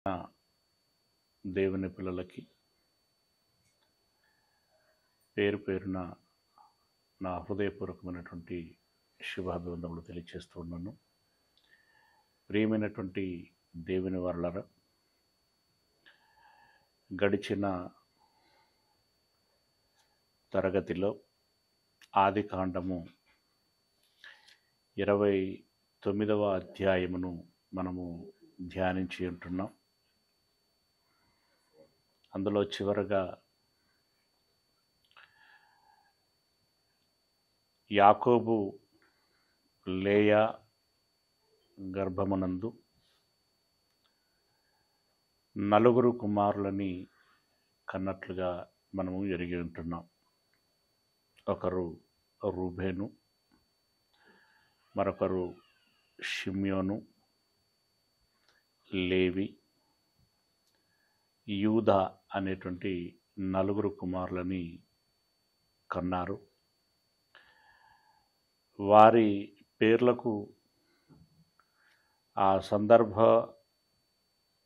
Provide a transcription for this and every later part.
నా దేవుని పిల్లలకి పేరు పేరున నా హృదయపూర్వకమైనటువంటి శుభాభివందనలు తెలియజేస్తూ ఉన్నాను. ప్రియమైనటువంటి దేవుని వారలారా, గడిచిన తరగతిలో ఆదికాండము 29వ అధ్యాయమును మనము ధ్యానించి ఉంటున్నాం. అందులో చివరగా యాకోబు లేయా గర్భమునందు నలుగురు కుమారులని కన్నట్లుగా మనము ఎరిగి ఉంటున్నాం. ఒకరు రూబేను, మరొకరు షిమ్యోను, లేవి, యూదా అనేటువంటి నలుగురు కుమారులని కన్నారు. వారి పేర్లకు ఆ సందర్భ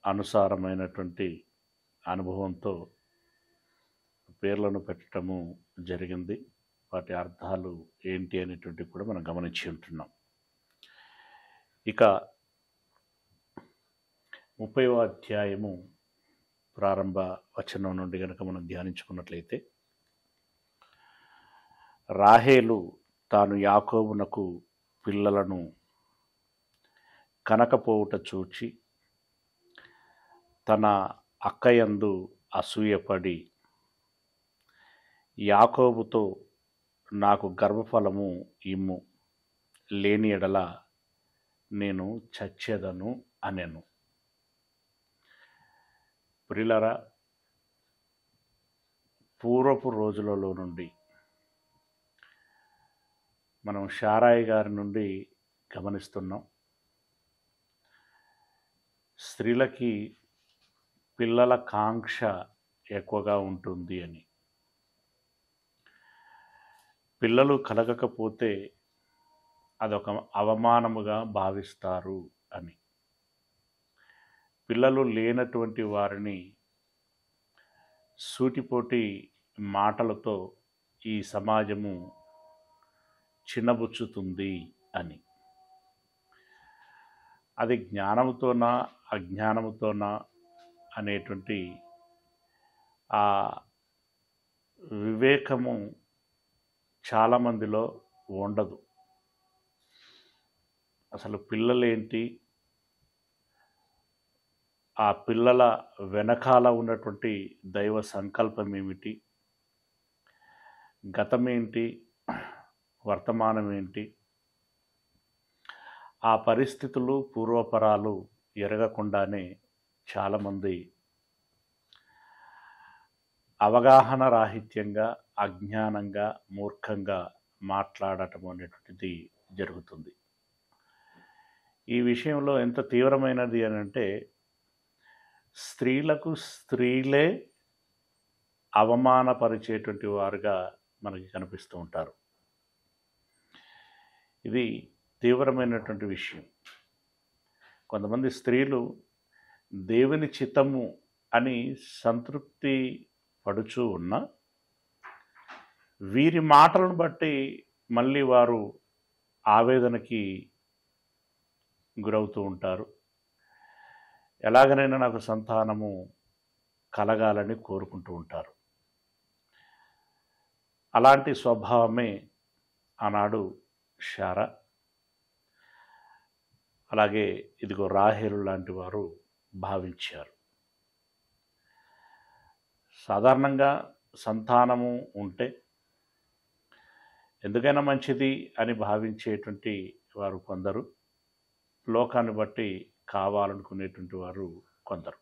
అనుసారమైనటువంటి అనుభవంతో పేర్లను పెట్టడము జరిగింది. వాటి అర్థాలు ఏంటి అనేటువంటివి కూడా మనం గమనించి ఉంటున్నాం. ఇక 30వ అధ్యాయము ప్రారంభ వచనం నుండి కనుక మనం ధ్యానించుకున్నట్లయితే, రాహేలు తాను యాకోబునకు పిల్లలను కనకపోవుట చూచి తన అక్కయందు అసూయపడి యాకోబుతో, నాకు గర్భఫలము ఇమ్ము, లేని ఎడల నేను చచ్చెదను అనెను. ప్రియులారా, పూర్వపు రోజులలో నుండి మనం షారాయి గారి నుండి గమనిస్తున్నాం. స్త్రీలకి పిల్లల కాంక్ష ఎక్కువగా ఉంటుంది అని, పిల్లలు కలగకపోతే అదొక అవమానముగా భావిస్తారు అని, పిల్లలు లేనటువంటి వారిని సూటిపోటి మాటలతో ఈ సమాజము చిన్నబుచ్చుతుంది అని, అది జ్ఞానముతోనా అజ్ఞానముతోనా అనేటువంటి ఆ వివేకము చాలామందిలో ఉండదు. అసలు పిల్లలేంటి, ఆ పిల్లల వెనకాల ఉన్నటువంటి దైవ సంకల్పం ఏమిటి, గతమేంటి, వర్తమానం ఏంటి, ఆ పరిస్థితులు పూర్వపరాలు ఎరగకుండానే చాలామంది అవగాహన రాహిత్యంగా, అజ్ఞానంగా, మూర్ఖంగా మాట్లాడటం అనేటువంటిది జరుగుతుంది. ఈ విషయంలో ఎంత తీవ్రమైనది అని అంటే, స్త్రీలకు స్త్రీలే అవమానపరిచేటువంటి వారుగా మనకి కనిపిస్తూ ఉంటారు. ఇది తీవ్రమైనటువంటి విషయం. కొంతమంది స్త్రీలు దేవుని చిత్తము అని సంతృప్తి పడుచూ ఉన్న వీరి మాటలను బట్టి మళ్ళీ వారు ఆవేదనకి గురవుతూ ఉంటారు. ఎలాగనైనా నాకు సంతానము కలగాలని కోరుకుంటూ ఉంటారు. అలాంటి స్వభావమే ఆనాడు శారా, అలాగే ఇదిగో రాహేలు లాంటి వారు భావించారు. సాధారణంగా సంతానము ఉంటే ఎందుకైనా మంచిది అని భావించేటువంటి వారు కొందరు, లోకాన్ని బట్టి కావాలనుకునేటువంటి వారు కొందరు.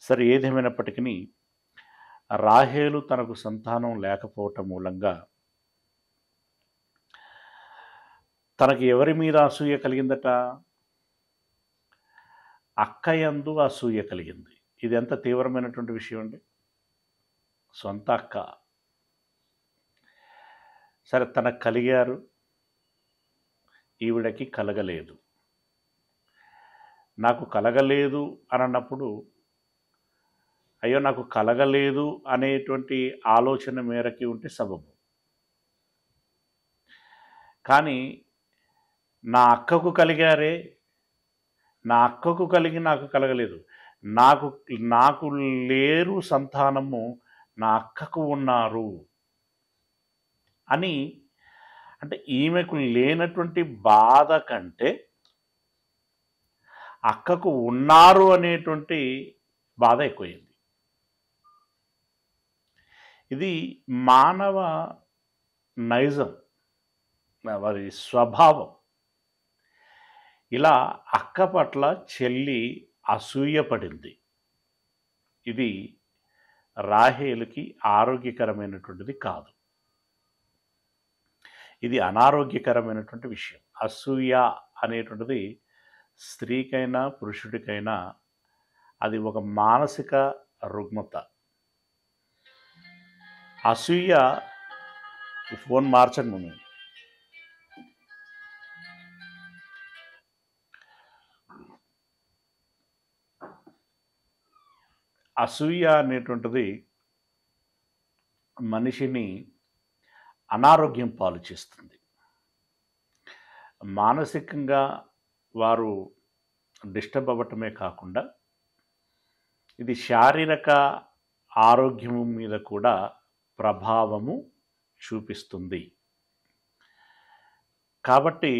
సరే, ఏదేమైనప్పటికీ రాహేలు తనకు సంతానం లేకపోవటం మూలంగా తనకి ఎవరి మీద అసూయ కలిగిందట? అక్కయందు అసూయ కలిగింది. ఇది ఎంత తీవ్రమైనటువంటి విషయం అండి. సొంత అక్క, సరే తనకు కలిగారు, ఈవిడకి కలగలేదు. నాకు కలగలేదు అని అన్నప్పుడు, అయ్యో నాకు కలగలేదు అనేటువంటి ఆలోచన మేరకి ఉంటే సబబు. కానీ నా అక్కకు కలిగారే, నా అక్కకు కలిగి నాకు కలగలేదు, నాకు నాకు లేరు సంతానము, నా అక్కకు ఉన్నారు అని, అంటే ఈమెకు లేనటువంటి బాధ కంటే అక్కకు ఉన్నారు అనేటువంటి బాధ ఎక్కువైంది. ఇది మానవ నైజం, వారి స్వభావం. ఇలా అక్క పట్ల చెల్లి అసూయపడింది. ఇది రాహేలుకి ఆరోగ్యకరమైనటువంటిది కాదు, ఇది అనారోగ్యకరమైనటువంటి విషయం. అసూయ అనేటువంటిది స్త్రీకైనా పురుషుడికైనా అది ఒక మానసిక రుగ్మత. అసూయ, ఫోన్ మార్చండి ముందు. అసూయ అనేటువంటిది మనిషిని అనారోగ్యం పాలు చేస్తుంది. మానసికంగా వారు డిస్టర్బ్ అవ్వటమే కాకుండా ఇది శారీరక ఆరోగ్యం మీద కూడా ప్రభావము చూపిస్తుంది. కాబట్టి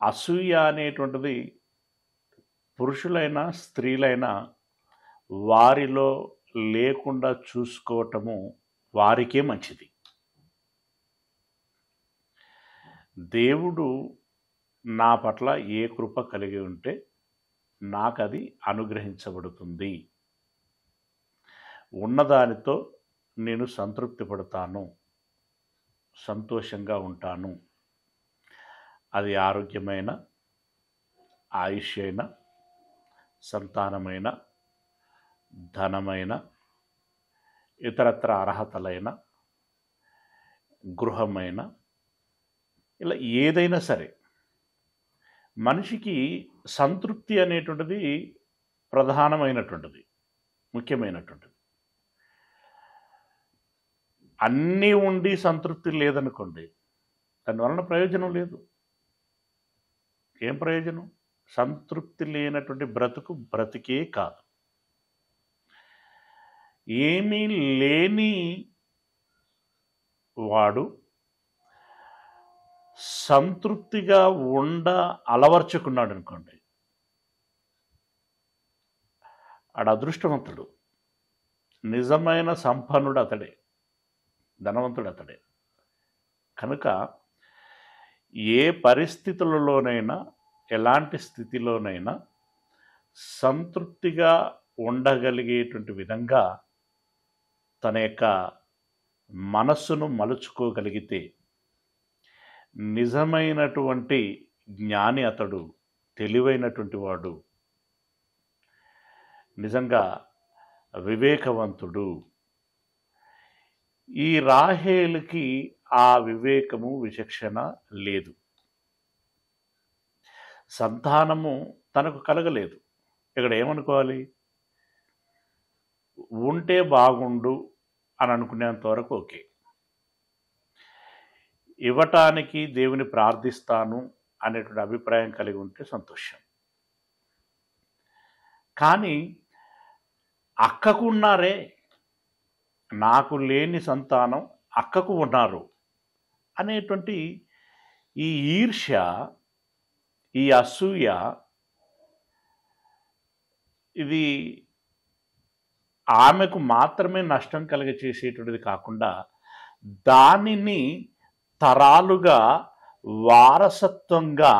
అసూయ అనేటువంటిది పురుషులైనా స్త్రీలైనా వారిలో లేకుండా చూసుకోవటము వారికే మంచిది. దేవుడు నా పట్ల ఏ కృప కలిగి ఉంటే నాకు అది అనుగ్రహించబడుతుంది, ఉన్నదానితో నేను సంతృప్తి పడతాను, సంతోషంగా ఉంటాను. అది ఆరోగ్యమైన, ఆయుష్ అయిన, సంతానమైన, ధనమైన, ఇతరత్ర అర్హతలైన, గృహమైన, ఇలా ఏదైనా సరే మనిషికి సంతృప్తి అనేటువంటిది ప్రధానమైనటువంటిది, ముఖ్యమైనటువంటిది. అన్నీ ఉండి సంతృప్తి లేదనుకోండి, దానివలన ప్రయోజనం లేదు. ఏం ప్రయోజనం? సంతృప్తి లేనటువంటి బ్రతుకు బ్రతికే కాదు. ఏమీ లేని వాడు సంతృప్తిగా అలవర్చుకున్నాడు అనుకోండి, ఆడ అదృష్టవంతుడు. నిజమైన సంపన్నుడు అతడే, ధనవంతుడు అతడే. కనుక ఏ పరిస్థితులలోనైనా, ఎలాంటి స్థితిలోనైనా సంతృప్తిగా ఉండగలిగేటువంటి విధంగా తన యొక్క మనస్సును మలుచుకోగలిగితే నిజమైనటువంటి జ్ఞాని అతడు, తెలివైనటువంటి వాడు, నిజంగా వివేకవంతుడు. ఈ రాహేలుకి ఆ వివేకము, విచక్షణ లేదు. సంతానము తనకు కలగలేదు. ఇక్కడ ఏమనుకోవాలి? ఉంటే బాగుండు అని అనుకునేంత వరకు ఓకే, ఇవ్వటానికి దేవుని ప్రార్థిస్తాను అనేటువంటి అభిప్రాయం కలిగి ఉంటే సంతోషం. కానీ అక్కకు ఉన్నారే, నాకు లేని సంతానం అక్కకు ఉన్నారు అనేటువంటి ఈ ఈర్ష్య, ఈ అసూయ, ఇది ఆమెకు మాత్రమే నష్టం కలిగచేసేటువంటిది కాకుండా దానిని తరాలుగా వారసత్వంగా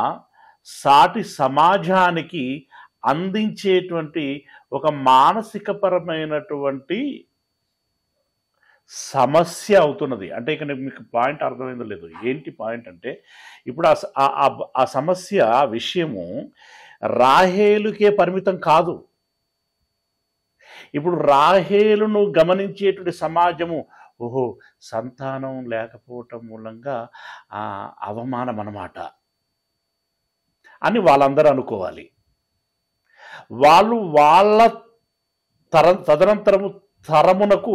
సాటి సమాజానికి అందించేటువంటి ఒక మానసికపరమైనటువంటి సమస్య అవుతున్నది. అంటే ఇక్కడ మీకు పాయింట్ అర్థమైందో లేదు. ఏంటి పాయింట్ అంటే, ఇప్పుడు ఆ సమస్య, ఆ విషయము రాహేలుకే పరిమితం కాదు. ఇప్పుడు రాహేలును గమనించేటువంటి సమాజము, ఓహో సంతానం లేకపోవటం మూలంగా అవమానం అన్నమాట అని వాళ్ళందరూ అనుకోవాలి. వాళ్ళు వాళ్ళ తదనంతరము తరమునకు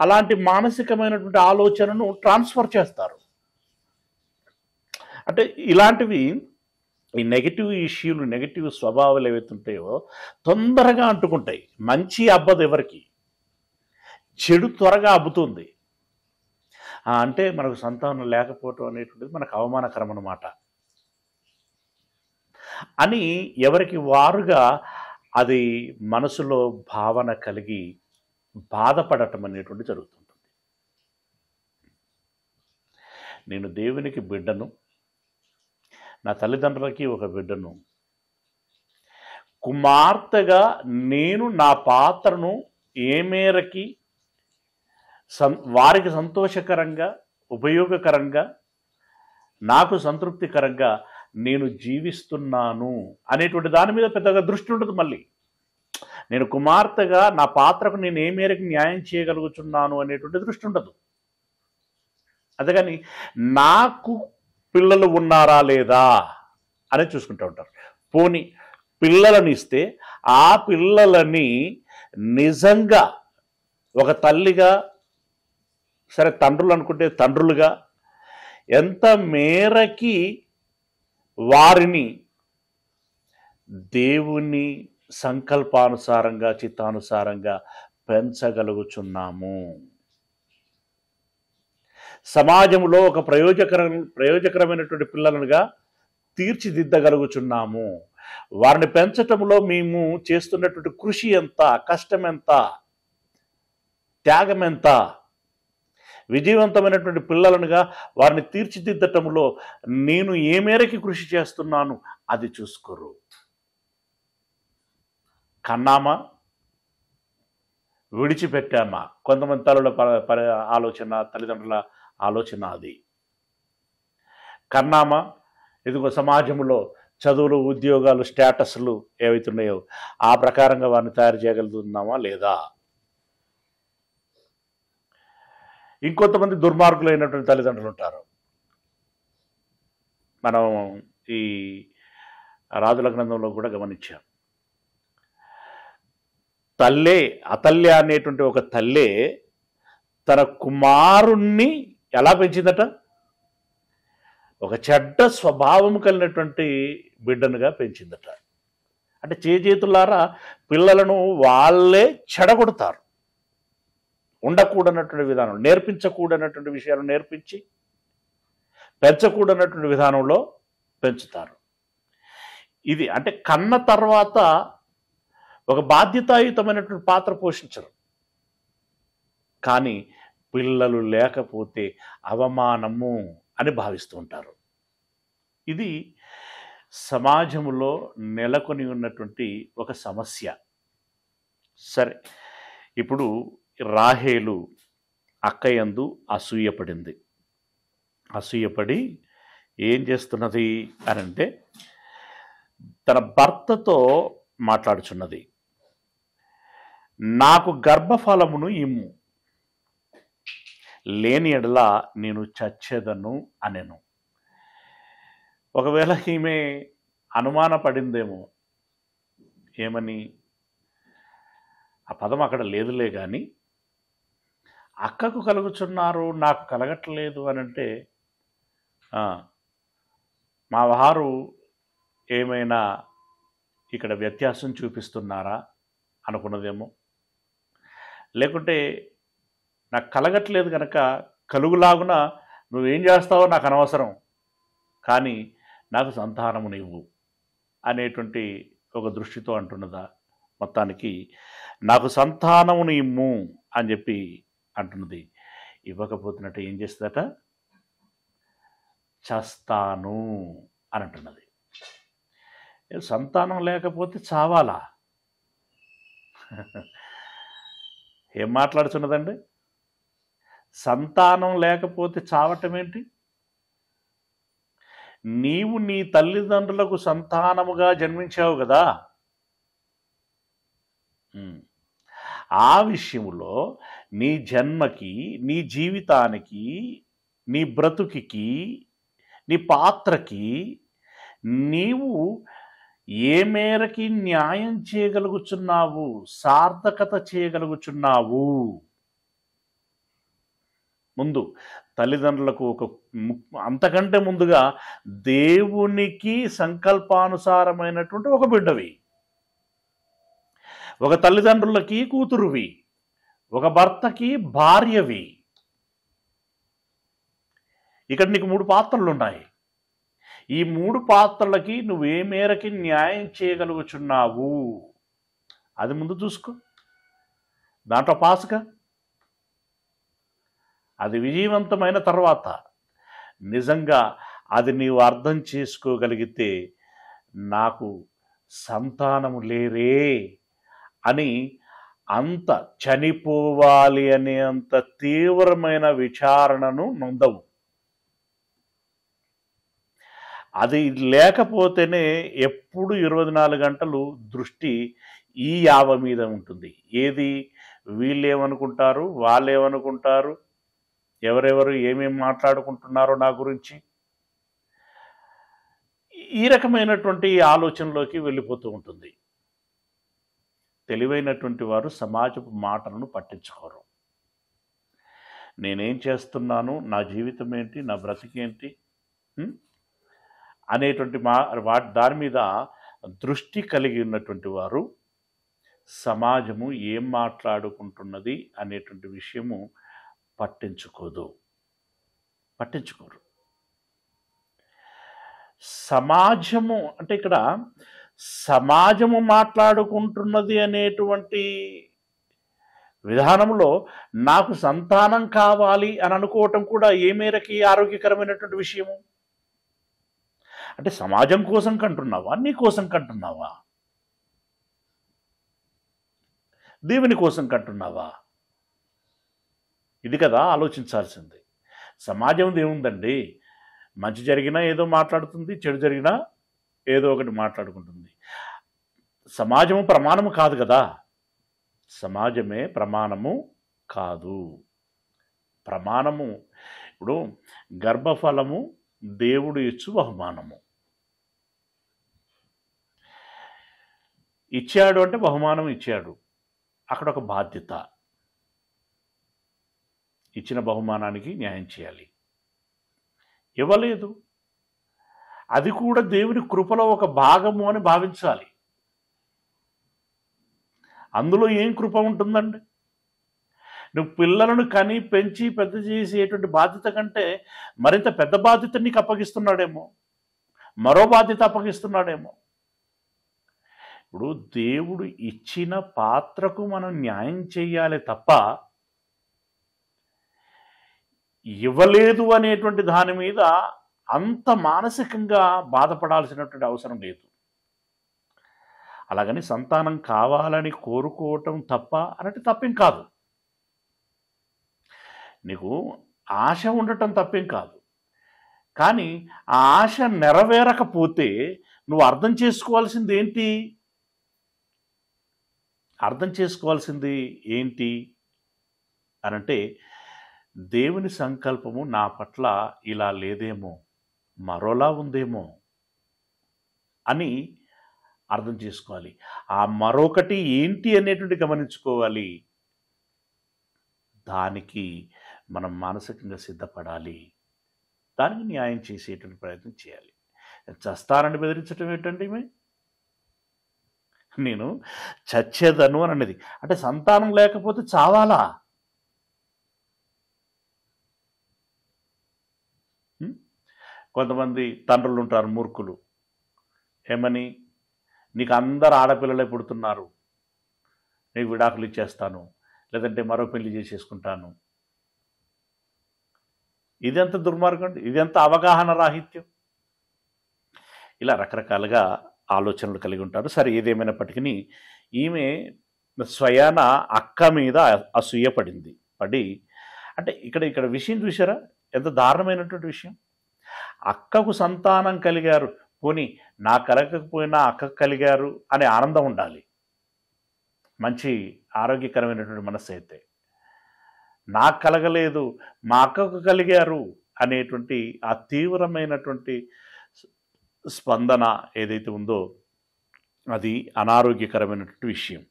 అలాంటి మానసికమైనటువంటి ఆలోచనను ట్రాన్స్ఫర్ చేస్తారు. అంటే ఇలాంటివి ఈ నెగటివ్ ఇష్యూలు, నెగటివ్ స్వభావాలు ఏవైతే ఉంటాయో తొందరగా అంటుకుంటాయి. మంచి అబ్బదు ఎవరికి, చెడు త్వరగా అబ్బుతుంది. అంటే మనకు సంతానం లేకపోవటం అనేటువంటిది మనకు అవమానకరం అన్నమాట అని ఎవరికి వారుగా అది మనసులో భావన కలిగి బాధపడటం అనేటువంటి జరుగుతుంటుంది. నేను దేవునికి బిడ్డను, నా తల్లిదండ్రులకి ఒక బిడ్డను, కుమార్తెగా నేను నా పాత్రను ఏ మేరకి వారికి సంతోషకరంగా, ఉపయోగకరంగా, నాకు సంతృప్తికరంగా నేను జీవిస్తున్నాను అనేటువంటి దాని మీద పెద్దగా దృష్టి ఉండదు. మళ్ళీ నేను కుమార్తెగా నా పాత్రకు నేను ఏ మేరకు న్యాయం చేయగలుగుతున్నాను అనేటువంటి దృష్టి ఉండదు. అంతేగాని నాకు పిల్లలు ఉన్నారా లేదా అని చూసుకుంటూ ఉంటారు. పోనీ పిల్లలని ఇస్తే ఆ పిల్లలని నిజంగా ఒక తల్లిగా, సరే తండ్రులు అనుకుంటే తండ్రులుగా ఎంత మేరకి వారిని దేవుని సంకల్పానుసారంగా, చిత్తానుసారంగా పెంచగలుగుచున్నాము, సమాజంలో ఒక ప్రయోజకరమైనటువంటి పిల్లలుగా తీర్చిదిద్దగలుగుచున్నాము, వారిని పెంచటంలో మేము చేస్తున్నటువంటి కృషి ఎంత, కష్టం ఎంత, త్యాగం ఎంత, విజయవంతమైనటువంటి పిల్లలనుగా వారిని తీర్చిదిద్దటంలో నేను ఏ మేరకి కృషి చేస్తున్నాను అది చూసుకోరు. కన్నామా, విడిచిపెట్టామా, కొంతమంది తల్లుల ఆలోచన, తల్లిదండ్రుల ఆలోచన అది. కన్నామా, ఇదిగో సమాజంలో చదువులు, ఉద్యోగాలు, స్టేటస్లు ఏవైతున్నాయో ఆ ప్రకారంగా వారిని తయారు చేయగలుగుతున్నామా లేదా. ఇంకొంతమంది దుర్మార్గులైనటువంటి తల్లిదండ్రులు ఉంటారు. మనం ఈ రాజుల గ్రంథంలో కూడా గమనించాం. అతల్య అనేటువంటి ఒక తల్లే తన కుమారుణ్ణి ఎలా పెంచిందట, ఒక చెడ్డ స్వభావం కలిగినటువంటి బిడ్డనుగా పెంచిందట. అంటే చేతులారా పిల్లలను వాళ్ళే చెడగొడతారు. ఉండకూడనటువంటి విధానం, నేర్పించకూడనటువంటి విషయాలు నేర్పించి, పెంచకూడనటువంటి విధానంలో పెంచుతారు. ఇది అంటే కన్న తర్వాత ఒక బాధ్యతాయుతమైనటువంటి పాత్ర పోషించరు. కానీ పిల్లలు లేకపోతే అవమానము అని భావిస్తూ ఉంటారు. ఇది సమాజంలో నెలకొని ఉన్నటువంటి ఒక సమస్య. సరే, ఇప్పుడు రాహేలు అక్కయందు అసూయపడింది. అసూయపడి ఏం చేస్తున్నది అని అంటే తన భర్తతో మాట్లాడుచున్నది. నాకు గర్భఫలమును ఇమ్ము, లేని ఎడల నేను చచ్చేదను అనెను. ఒకవేళ ఈమె అనుమానపడిందేమో, ఏమని, ఆ పదం అక్కడ లేదులే కానీ అక్కకు కలుగుచున్నారు నాకు కలగట్లేదు అని అంటే మా వారు ఏమైనా ఇక్కడ వ్యత్యాసం చూపిస్తున్నారా అనుకున్నదేమో. లేకుంటే నాకు కలగట్లేదు కనుక కలుగులాగున నువ్వేం చేస్తావో నాకు అనవసరం, కానీ నాకు సంతానము నీవు అనేటువంటి ఒక దృష్టితో అంటున్నదా. మొత్తానికి నాకు సంతానమును ఇమ్ము అని చెప్పి అంటున్నది. ఇవ్వకపోతున్నట్టు ఏం చేస్తుందట, చస్తాను అని అంటున్నది. సంతానం లేకపోతే చావాలా? ఏం మాట్లాడుతున్నదండి? సంతానం లేకపోతే చావటం ఏంటి? నీవు నీ తల్లిదండ్రులకు సంతానముగా జన్మించావు కదా. ఆ విషయంలో నీ జన్మకి, నీ జీవితానికి, నీ బ్రతుకికి, నీ పాత్రకి నీవు ఏ మేరకి న్యాయం చేయగలుగుచున్నావు, సార్థకత చేయగలుగుచున్నావు? ముందు తల్లిదండ్రులకు అంతకంటే ముందుగా దేవునికి సంకల్పానుసారమైనటువంటి ఒక బిడ్డవి, ఒక తల్లిదండ్రులకి కూతురువి, ఒక భర్తకి భార్యవి. ఇక్కడ నీకు 3 పాత్రలు ఉన్నాయి. ఈ 3 పాత్రలకి నువ్వు ఏ మేరకి న్యాయం చేయగలుగుచున్నావు అది ముందు చూసుకో. దాంట్లో పాసుగా అది విజయవంతమైన తర్వాత నిజంగా అది నీవు అర్థం చేసుకోగలిగితే, నాకు సంతానము లేరే అని అంత చనిపోవాలి అనే అంత తీవ్రమైన విచారణను నొందవు. అది లేకపోతేనే ఎప్పుడు 24 గంటలు దృష్టి ఈ యావ మీద ఉంటుంది. ఏది వీళ్ళేమనుకుంటారు, వాళ్ళేమనుకుంటారు, ఎవరెవరు ఏమేమి మాట్లాడుకుంటున్నారో నా గురించి, ఈ రకమైనటువంటి ఆలోచనలోకి వెళ్ళిపోతూ ఉంటుంది. తెలివైనటువంటి వారు సమాజపు మాటలను పట్టించుకోరు. నేనేం చేస్తున్నాను, నా జీవితం ఏంటి, నా బ్రతికేంటి అనేటువంటి దాని మీద దృష్టి కలిగి ఉన్నటువంటి వారు సమాజము ఏం మాట్లాడుకుంటున్నది అనేటువంటి విషయము పట్టించుకోరు. సమాజము అంటే ఇక్కడ సమాజము మాట్లాడుకుంటున్నది అనేటువంటి విధానంలో నాకు సంతానం కావాలి అని అనుకోవటం కూడా ఏ మేరకి ఆరోగ్యకరమైనటువంటి విషయము? అంటే సమాజం కోసం కంటున్నావా, నీ కోసం కంటున్నావా, దేవుని కోసం కంటున్నావా? ఇది కదా ఆలోచించాల్సింది. సమాజం ఏముందండి, మంచి జరిగినా ఏదో మాట్లాడుతుంది, చెడు జరిగినా ఏదో ఒకటి మాట్లాడుకుంటుంది. సమాజము ప్రమాణము కాదు కదా. సమాజమే ప్రమాణము కాదు. ప్రమాణము ఇప్పుడు గర్భఫలము దేవుడు ఇచ్చు బహుమానము. ఇచ్చాడు అంటే బహుమానం ఇచ్చాడు, అక్కడ ఒక బాధ్యత. ఇచ్చిన బహుమానానికి న్యాయం చేయాలి. ఇవ్వలేదు, అది కూడా దేవుని కృపలో ఒక భాగము అని భావించాలి. అందులో ఏం కృప ఉంటుందండి? నువ్వు పిల్లలను కని పెంచి పెద్ద చేసేటువంటి బాధ్యత కంటే మరింత పెద్ద బాధ్యత నీకు అప్పగిస్తున్నాడేమో, మరో బాధ్యత అప్పగిస్తున్నాడేమో. ఇప్పుడు దేవుడు ఇచ్చిన పాత్రకు మనం న్యాయం చేయాలి తప్ప ఇవ్వలేదు అనేటువంటి దాని మీద అంత మానసికంగా బాధపడాల్సినటువంటి అవసరం లేదు. అలాగని సంతానం కావాలని కోరుకోవటం తప్ప అన్నట్టు తప్పేం కాదు. నీకు ఆశ ఉండటం తప్పేం కాదు. కానీ ఆ ఆశ నెరవేరకపోతే నువ్వు అర్థం చేసుకోవాల్సింది ఏంటి? అనంటే దేవుని సంకల్పము నా పట్ల ఇలా లేదేమో, మరోలా ఉందేమో అని అర్థం చేసుకోవాలి. ఆ మరొకటి ఏంటి అనేటువంటి గమనించుకోవాలి. దానికి మనం మానసికంగా సిద్ధపడాలి. దానికి న్యాయం చేసేటువంటి ప్రయత్నం చేయాలి. చస్తానని బెదిరించడం ఏంటండి? నేను చచ్చేదను అని అన్నది అంటే సంతానం లేకపోతే చావాలా? కొంతమంది తండ్రులు ఉంటారు మూర్ఖులు. ఏమని, నీకు అందరు ఆడపిల్లలే పుడుతున్నారు, నీకు విడాకులు ఇచ్చేస్తాను, లేదంటే మరో పెళ్లి చేసేసుకుంటాను. ఇదెంత దుర్మార్గం, ఇదెంత అవగాహన రాహిత్యం. ఇలా రకరకాలుగా ఆలోచనలు కలిగి ఉంటారు. సరే, ఏదేమైనప్పటికీ ఈమె స్వయాన అక్క మీద అసూయ పడి అంటే ఇక్కడ విషయం చూసారా, ఎంత దారుణమైనటువంటి విషయం. అక్కకు సంతానం కలిగారు, పోనీ నా కలగకపోయినా అక్కకు కలిగారు అనే ఆనందం ఉండాలి, మంచి ఆరోగ్యకరమైనటువంటి మనస్సు అయితే. నాకు కలగలేదు, మా అక్కకు కలిగారు అనేటువంటి ఆ తీవ్రమైనటువంటి స్పందన ఏదైతే ఉందో అది అనారోగ్యకరమైనటువంటి విషయం.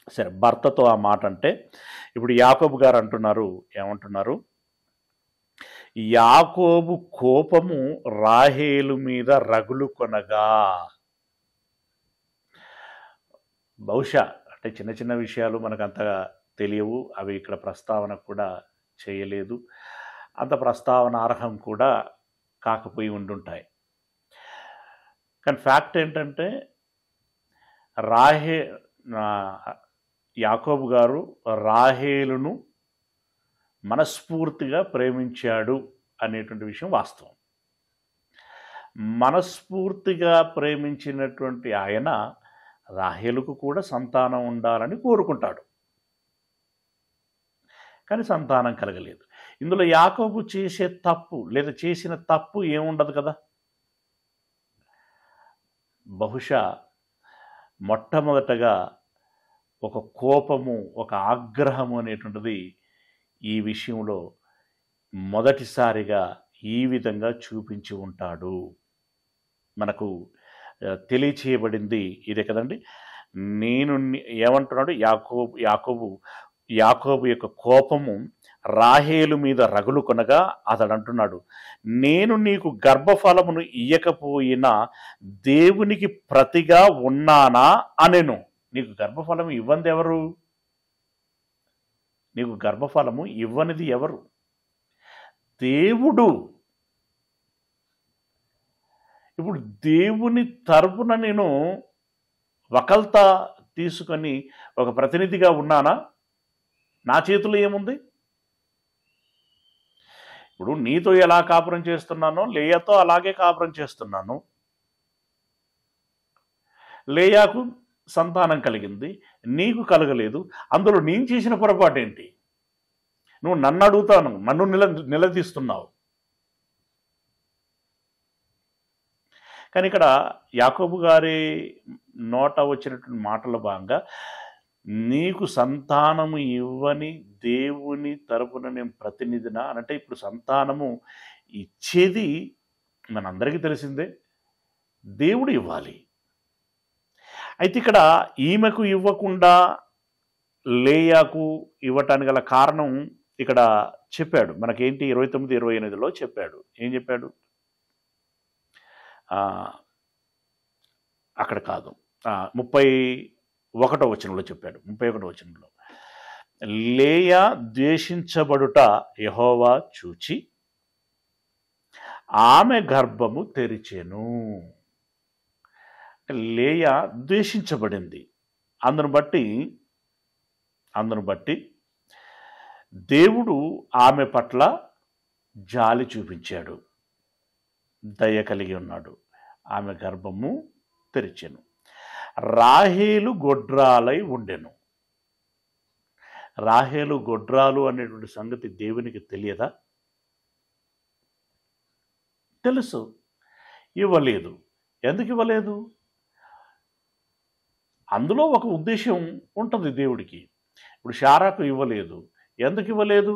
సరే, భర్తతో ఆ మాట అంటే ఇప్పుడు యాకోబు గారు అంటున్నారు, ఏమంటున్నారు? యాకోబు కోపము రాహేలు మీద రగులు కొనగా. బహుశా అంటే చిన్న చిన్న విషయాలు మనకు అంతగా తెలియవు, అవి ఇక్కడ ప్రస్తావన కూడా చేయలేదు, అంత ప్రస్తావన అర్హం కూడా కాకపోయి ఉండుంటాయి. కానీ ఫ్యాక్ట్ ఏంటంటే యాకోబు గారు రాహేలును మనస్ఫూర్తిగా ప్రేమించాడు అనేటువంటి విషయం వాస్తవం. మనస్ఫూర్తిగా ప్రేమించినటువంటి ఆయన రాహేలుకు కూడా సంతానం ఉండాలని కోరుకుంటాడు, కానీ సంతానం కలగలేదు. ఇందులో యాకోబు చేసే తప్పు లేదా చేసిన తప్పు ఏముండదు కదా. బహుశా మొట్టమొదటగా ఒక కోపము, ఒక ఆగ్రహము అనేటువంటిది ఈ విషయంలో మొదటిసారిగా ఈ విధంగా చూపించి ఉంటాడు. మనకు తెలియచేయబడింది ఇదే కదండి. ఏమంటున్నాడు యాకోబు యొక్క కోపము రాహేలు మీద రగులు కొనగా అతడు అంటున్నాడు, నేను నీకు గర్భఫలమును ఇయ్యకపోయినా దేవునికి ప్రతిగా ఉన్నానా అనెను. నీకు గర్భఫలం ఇవ్వంది ఎవరు? నీకు గర్భఫలము ఇవ్వనిది ఎవరు? దేవుడు. ఇప్పుడు దేవుని తరపున నేను వకల్తా తీసుకొని ఒక ప్రతినిధిగా ఉన్నానా? నా చేతిలో ఏముంది? ఇప్పుడు నీతో ఎలా కాపురం చేస్తున్నానో లేయాతో అలాగే కాపురం చేస్తున్నాను. లేయాకు సంతానం కలిగింది, నీకు కలగలేదు. అందులో నేను చేసిన పొరపాటు ఏంటి? నువ్వు నన్ను అడుగుతాను, నన్ను నిలదీస్తున్నావు. కానీ ఇక్కడ యాకోబు గారి నోట వచ్చినటువంటి మాటల భాగంగా నీకు సంతానము ఇవ్వని దేవుని తరపున నేను ప్రతినిధినా అంటే, ఇప్పుడు సంతానము ఇచ్చేది మనందరికీ తెలిసిందే, దేవుడు ఇవ్వాలి. అయితే ఇక్కడ ఈమెకు ఇవ్వకుండా లేయాకు ఇవ్వటానికి గల కారణం ఇక్కడ చెప్పాడు మనకేంటి. 29-28లో చెప్పాడు. ఏం చెప్పాడు? అక్కడ కాదు, 31వ వచనంలో చెప్పాడు. 31వ వచనంలో, లేయా ద్వేషించబడుట యెహోవా చూచి ఆమె గర్భము తెరిచెను. లేయా ద్వేషించబడింది. అందును బట్టి దేవుడు ఆమె పట్ల జాలి చూపించాడు, దయ కలిగి ఉన్నాడు. ఆమె గర్భము తెరిచెను. రాహేలు గొడ్రాలై ఉండెను. రాహేలు గొడ్రాలు అనేటువంటి సంగతి దేవునికి తెలియదా? తెలుసు. ఇవ్వలేదు. ఎందుకు ఇవ్వలేదు? అందులో ఒక ఉద్దేశం ఉంటుంది దేవుడికి. ఇప్పుడు శారాకు ఇవ్వలేదు. ఎందుకు ఇవ్వలేదు?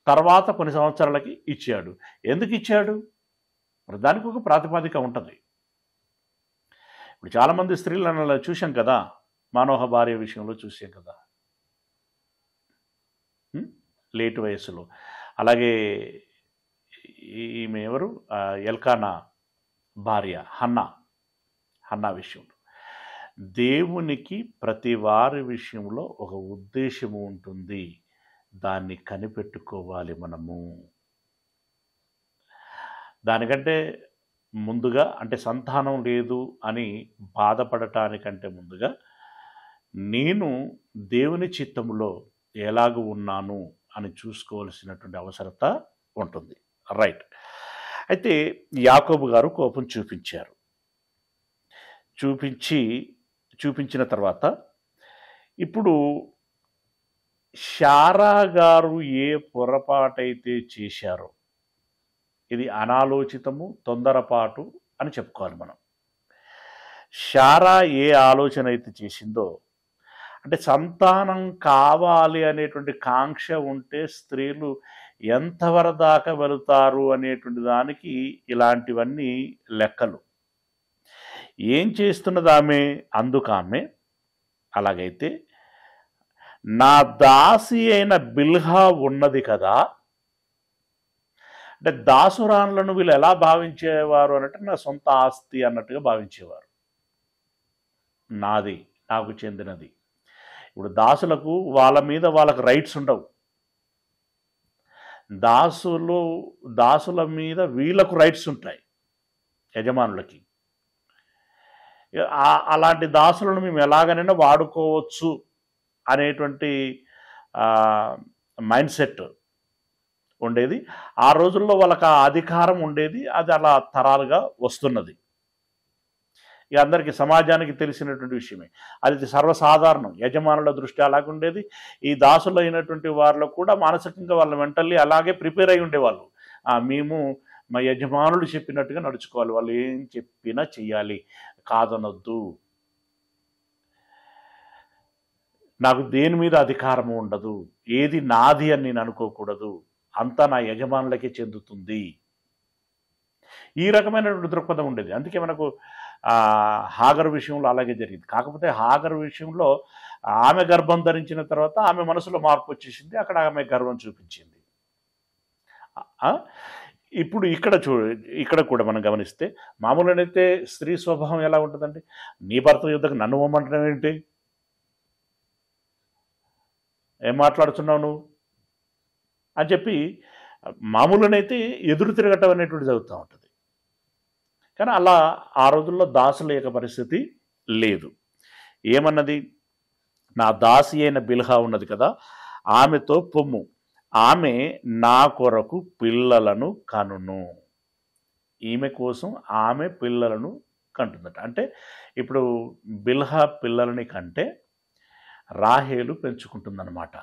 తర్వాత కొన్ని సంవత్సరాలకి ఇచ్చాడు. ఎందుకు ఇచ్చాడు? మరి దానికి ఒక ప్రాతిపదిక ఉంటుంది. ఇప్పుడు చాలామంది స్త్రీలను చూసాం కదా, మానోహ భార్య విషయంలో చూసాం కదా, లేటు వయస్సులో. అలాగే ఈమె ఎవరు, ఎల్కానా భార్య హన్నా విషయంలో. దేవునికి ప్రతి వారి విషయంలో ఒక ఉద్దేశము ఉంటుంది, దాన్ని కనిపెట్టుకోవాలి మనము. దానికంటే ముందుగా, అంటే సంతానం లేదు అని బాధపడటానికంటే ముందుగా నేను దేవుని చిత్తములో ఎలాగ ఉన్నాను అని చూసుకోవాల్సినటువంటి అవసరత ఉంటుంది. రైట్. అయితే యాకోబు గారు కోపం చూపించిన తర్వాత ఇప్పుడు శారా గారు ఏ పొరపాటైతే చేశారో, ఇది అనాలోచితము, తొందరపాటు అని చెప్పుకోవాలి మనం. శారా ఏ ఆలోచన అయితే చేసిందో, అంటే సంతానం కావాలి అనేటువంటి కాంక్ష ఉంటే స్త్రీలు ఎంతవరకు దాకా వెళుతారు అనేటువంటి దానికి ఇలాంటివన్నీ లెక్కలు. ఏం చేస్తున్నది ఆమె? అందుకు ఆమె, అలాగైతే నా దాసి అయిన బిల్హా ఉన్నది కదా. అంటే దాసురాన్లను వీళ్ళు ఎలా భావించేవారు అన్నట్టు నా సొంత ఆస్తి అన్నట్టుగా భావించేవారు. నాది, నాకు చెందినది. ఇప్పుడు దాసులకు వాళ్ళ మీద వాళ్ళకు రైట్స్ ఉండవు. దాసుల మీద వీళ్ళకు రైట్స్ ఉంటాయి, యజమానులకి. అలాంటి దాసులను మేము ఎలాగనైనా వాడుకోవచ్చు అనేటువంటి మైండ్ సెట్ ఉండేది. ఆ రోజుల్లో వాళ్ళకి ఆ అధికారం ఉండేది. అది అలా తరాలుగా వస్తున్నది. ఇక అందరికీ, సమాజానికి తెలిసినటువంటి విషయమే. అది సర్వసాధారణం. యజమానుల దృష్టి అలాగుండేది. ఈ దాసులు అయినటువంటి వాళ్ళు కూడా మానసికంగా వాళ్ళ మెంటల్లీ అలాగే ప్రిపేర్ అయి ఉండేవాళ్ళు. మేము మా యజమానులు చెప్పినట్టుగా నడుచుకోవాలి, వాళ్ళు ఏం చెప్పినా చెయ్యాలి, కాదనొద్దు, నాకు దేని మీద అధికారము ఉండదు, ఏది నాది అని నేను అనుకోకూడదు, అంతా నా యజమానులకే చెందుతుంది. ఈ రకమైనటువంటి దృక్పథం ఉండేది. అందుకే మనకు హాగరు విషయంలో అలాగే జరిగింది. కాకపోతే హాగరు విషయంలో ఆమె గర్భం ధరించిన తర్వాత ఆమె మనసులో మార్పు వచ్చేసింది. అక్కడ ఆమె గర్వం చూపించింది. ఇప్పుడు ఇక్కడ కూడా మనం గమనిస్తే, మామూలునైతే స్త్రీ స్వభావం ఎలా ఉంటుందండి? నీ భర్త యుద్ధకు నన్ను ఇవ్వమంటున్నావు ఏంటి, ఏం మాట్లాడుతున్నావు నువ్వు అని చెప్పి మామూలునైతే ఎదురు తిరగటం అనేటువంటి జరుగుతూ ఉంటుంది. కానీ అలా ఆ రోజుల్లో దాసుల యొక్క పరిస్థితి లేదు. ఏమన్నది? నా దాసి అయిన బిల్హా ఉన్నది కదా, ఆమెతో పొమ్ము, ఆమె నా కొరకు పిల్లలను కనును. ఈమె కోసం ఆమె పిల్లలను కంటుందట. అంటే ఇప్పుడు బిల్హా పిల్లలని కంటే రాహేలు పెంచుకుంటుందన్నమాట.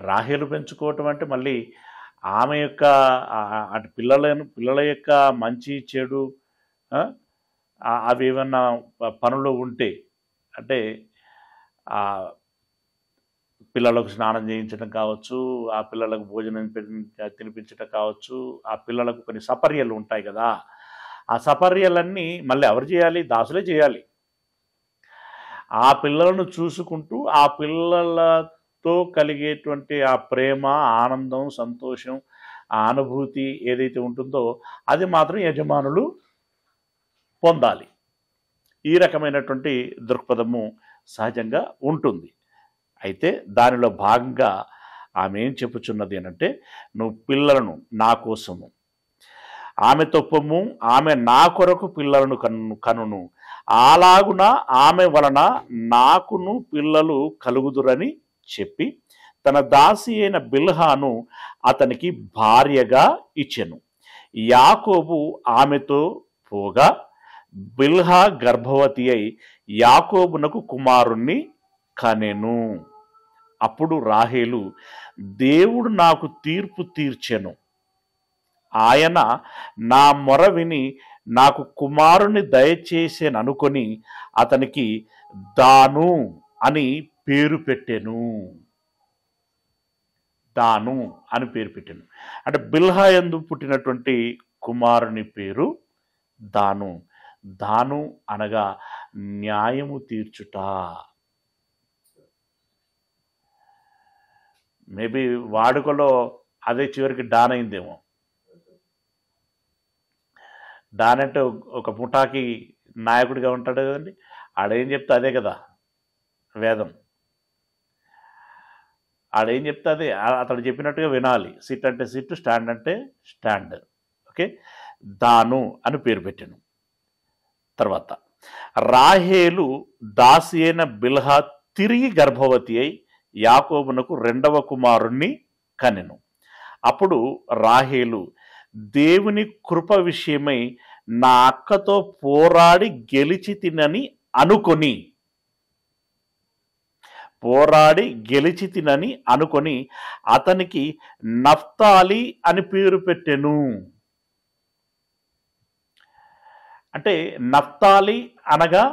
రాహేలు పెంచుకోవటం అంటే మళ్ళీ ఆమె యొక్క అటు పిల్లల యొక్క మంచి చెడు అవి ఏమన్నా పనులు ఉంటే, అంటే పిల్లలకు స్నానం చేయించడం కావచ్చు, ఆ పిల్లలకు భోజనం తినిపించడం కావచ్చు, ఆ పిల్లలకు కొన్ని సపర్యలు ఉంటాయి కదా, ఆ సపర్యలన్నీ మళ్ళీ ఎవరు చేయాలి? దాసులే చేయాలి. ఆ పిల్లలను చూసుకుంటూ ఆ పిల్లలతో కలిగేటువంటి ఆ ప్రేమ, ఆనందం, సంతోషం, ఆ అనుభూతి ఏదైతే ఉంటుందో అది మాత్రం యజమానులు పొందాలి. ఈ రకమైనటువంటి దృక్పథము సహజంగా ఉంటుంది. అయితే దానిలో భాగంగా ఆమె ఏం చెప్పుచున్నది అంటే, నువ్వు పిల్లలను నా కోసము, ఆమెతో పొమ్ము, ఆమె నా కొరకు పిల్లలను కనును, అలాగున ఆమె వలన నాకును పిల్లలు కలుగుదురని చెప్పి తన దాసి అయిన బిల్హాను అతనికి భార్యగా ఇచ్చెను. యాకోబు ఆమెతో పోగా బిల్హా గర్భవతి అయి యాకోబునకు కుమారుణ్ణి కనెను. అప్పుడు రాహేలు, దేవుడు నాకు తీర్పు తీర్చెను, ఆయన నా మొర విని నాకు కుమారుని దయచేసేననుకొని అతనికి దాను అని పేరు పెట్టెను. దాను అని పేరు పెట్టెను. అంటే బిల్హా యందు పుట్టినటువంటి కుమారుని పేరు దాను. దాను అనగా న్యాయము తీర్చుట. మేబీ వాడుకలో అదే చివరికి డాన్ అయిందేమో. డాన్ అంటే ఒక ముఠాకి నాయకుడిగా ఉంటాడు కదండి, ఆడేం చెప్తే అదే కదా వేదం. ఆడేం చెప్తే అదే, అతడు చెప్పినట్టుగా వినాలి. సిట్ అంటే సిట్, స్టాండ్ అంటే స్టాండ్. ఓకే, దాను అని పేరు పెట్టాను. తర్వాత రాహేలు దాసి అయిన బిల్హా తిరిగి గర్భవతి అయి యాకోబునకు రెండవ కుమారుణ్ణి కనెను. అప్పుడు రాహేలు, దేవుని కృప విషయమై నా అక్కతో పోరాడి గెలిచి తినని అనుకొని అతనికి నఫ్తాలి అని పేరు పెట్టెను. అంటే నఫ్తాలి అనగా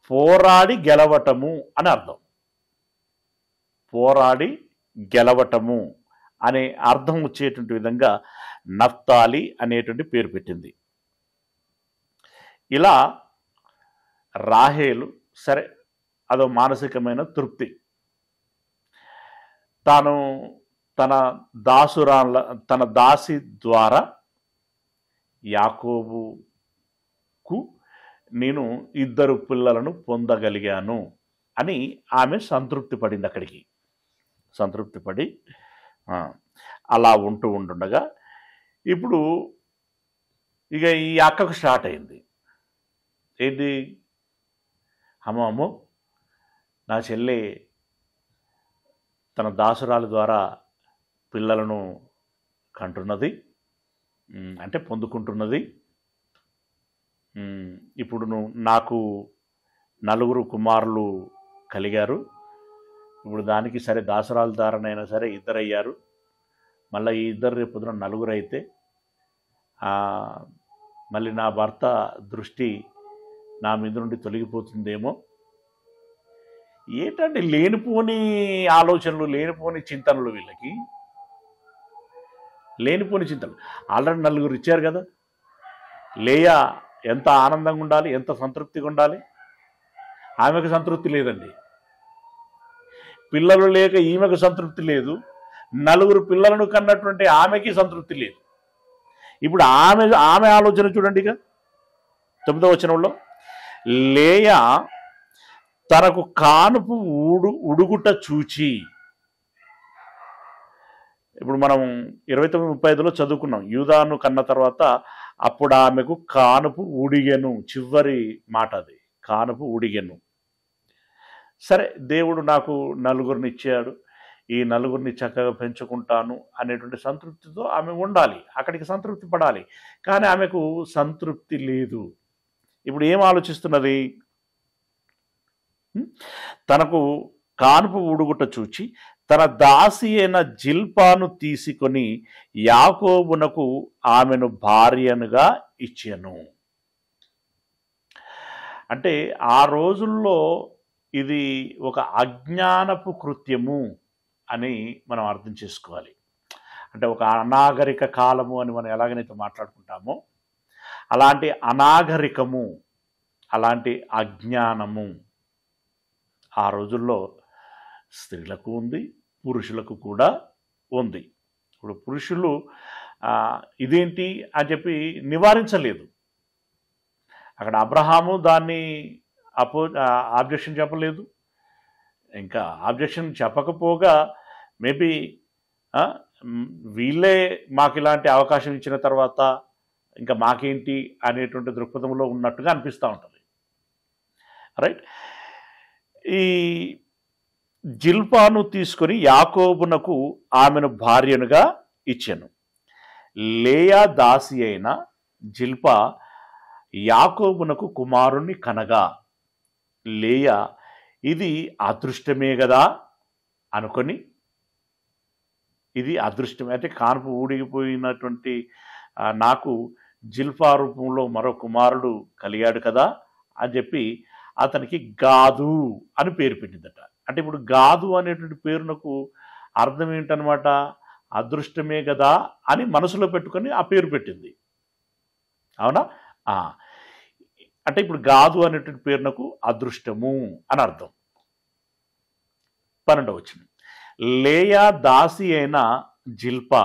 పోరాడి గెలవటము అని అర్థం. పోరాడి గెలవటము అనే అర్థం వచ్చేటువంటి విధంగా నఫ్తాలి అనేటువంటి పేరు పెట్టింది. ఇలా రాహేలు సరే అదో మానసికమైన తృప్తి. తాను తన తన దాసి ద్వారా యాకోబుకు నేను 2 పిల్లలను పొందగలిగాను అని ఆమె సంతృప్తి పడింది. అక్కడికి సంతృప్తి పడి అలా ఉంటుండగా ఇప్పుడు ఇక ఈ అక్కకు స్టార్ట్ అయింది. ఏంటి, అమ్మో నా చెల్లె తన దాసురాలు ద్వారా పిల్లలను కంటున్నది, అంటే పొందుకుంటున్నది. ఇప్పుడు నాకు 4 కుమారులు కలిగారు. ఇప్పుడు దానికి సరే దాసురాల ద్వారానైనా సరే 2 అయ్యారు. మళ్ళీ ఈ 2 రేపు పొద్దున 4 అయితే మళ్ళీ నా భర్త దృష్టి నా మీద నుండి తొలగిపోతుందేమో. ఏంటంటే లేనిపోని ఆలోచనలు, లేనిపోని చింతనలు, వీళ్ళకి లేనిపోని చింతనలు. ఆల్రెడీ 4 ఇచ్చారు కదా. లేయా ఎంత ఆనందంగా ఉండాలి, ఎంత సంతృప్తిగా ఉండాలి. ఆమెకు సంతృప్తి లేదండి. పిల్లలు లేక ఈమెకు సంతృప్తి లేదు. 4 పిల్లలను కన్నటువంటి ఆమెకి సంతృప్తి లేదు. ఇప్పుడు ఆమె ఆలోచన చూడండి. ఇక 9వ వచనంలో లేయా తనకు కానుపు ఉడుగుట చూచి, ఇప్పుడు మనం 29:35లో చదువుకున్నాం. యూదాను కన్న తర్వాత అప్పుడు ఆమెకు కానుపు ఉడిగెను. చివరి మాట అది, కానుపు ఉడిగెను. సరే దేవుడు నాకు 4 ఇచ్చాడు, ఈ 4 చక్కగా పెంచుకుంటాను అనేటువంటి సంతృప్తితో ఆమె ఉండాలి, అక్కడికి సంతృప్తి పడాలి. కానీ ఆమెకు సంతృప్తి లేదు. ఇప్పుడు ఏం ఆలోచిస్తున్నది, తనకు కానుపు ఉడుగుట చూచి తన దాసి అయిన జిల్పాను తీసుకొని యాకోబునకు ఆమెను భార్యనుగా ఇచ్చెను. అంటే ఆ రోజుల్లో ఇది ఒక అజ్ఞానపు కృత్యము అని మనం అర్థం చేసుకోవాలి. అంటే ఒక అనాగరిక కాలము అని మనం ఎలాగైతే మాట్లాడుకుంటామో అలాంటి అనాగరికము, అలాంటి అజ్ఞానము ఆ రోజుల్లో స్త్రీలకు ఉంది, పురుషులకు కూడా ఉంది. ఇప్పుడు పురుషులు ఇదేంటి అని చెప్పి నివారించలేదు. అక్కడ అబ్రహాము దాన్ని ఆబ్జెక్షన్ చెప్పలేదు. ఇంకా ఆబ్జెక్షన్ చెప్పకపోగా మేబీ వీళ్ళే మాకు ఇలాంటి అవకాశం ఇచ్చిన తర్వాత ఇంకా మాకేంటి అనేటువంటి దృక్పథంలో ఉన్నట్టుగా అనిపిస్తూ ఉంటుంది. రైట్. ఈ జిల్పాను తీసుకొని యాకోబునకు ఆమెను భార్యనుగా ఇచ్చెను. లేయా దాసి అయిన జిల్పా యాకోబునకు కుమారుణ్ణి కనగా లేయా ఇది అదృష్టమే కదా అనుకొని, ఇది అదృష్టమే అంటే కానుపు ఊడిగిపోయినటువంటి నాకు జిల్పా రూపంలో మరో కుమారుడు కలిగాడు కదా అని చెప్పి అతనికి గాదు అని పేరు పెట్టిందట. అంటే ఇప్పుడు గాదు అనేటువంటి పేరునకు అర్థం ఏంటనమాట, అదృష్టమే కదా అని మనసులో పెట్టుకొని ఆ పేరు పెట్టింది. అవునా? అంటే ఇప్పుడు గాదు అనేటువంటి పేరునకు అదృష్టము అని అర్థం. 12వ వచనం, లేయా దాసి అయిన జిల్పా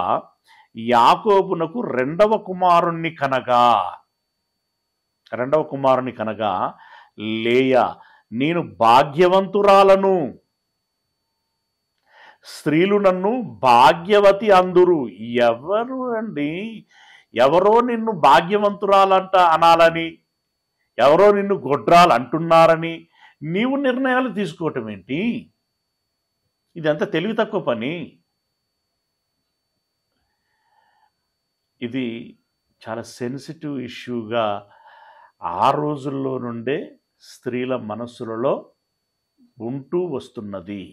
యాకోబునకు రెండవ కుమారుణ్ణి కనగా లేయా నేను భాగ్యవంతురాలను, స్త్రీలు నన్ను భాగ్యవతి అందురు. ఎవరు అండి, ఎవరో నిన్ను భాగ్యవంతురాలంట అనాలని, ఎవరో నిన్ను గొడ్రాలు అంటున్నారని నీవు నిర్ణయాలు తీసుకోవటం ఏంటి? ఇదంతా తెలివి తక్కువ పని. ఇది చాలా సెన్సిటివ్ ఇష్యూగా ఆ రోజుల్లో నుండే స్త్రీల మనస్సులలో ఉంటూ వస్తున్నది.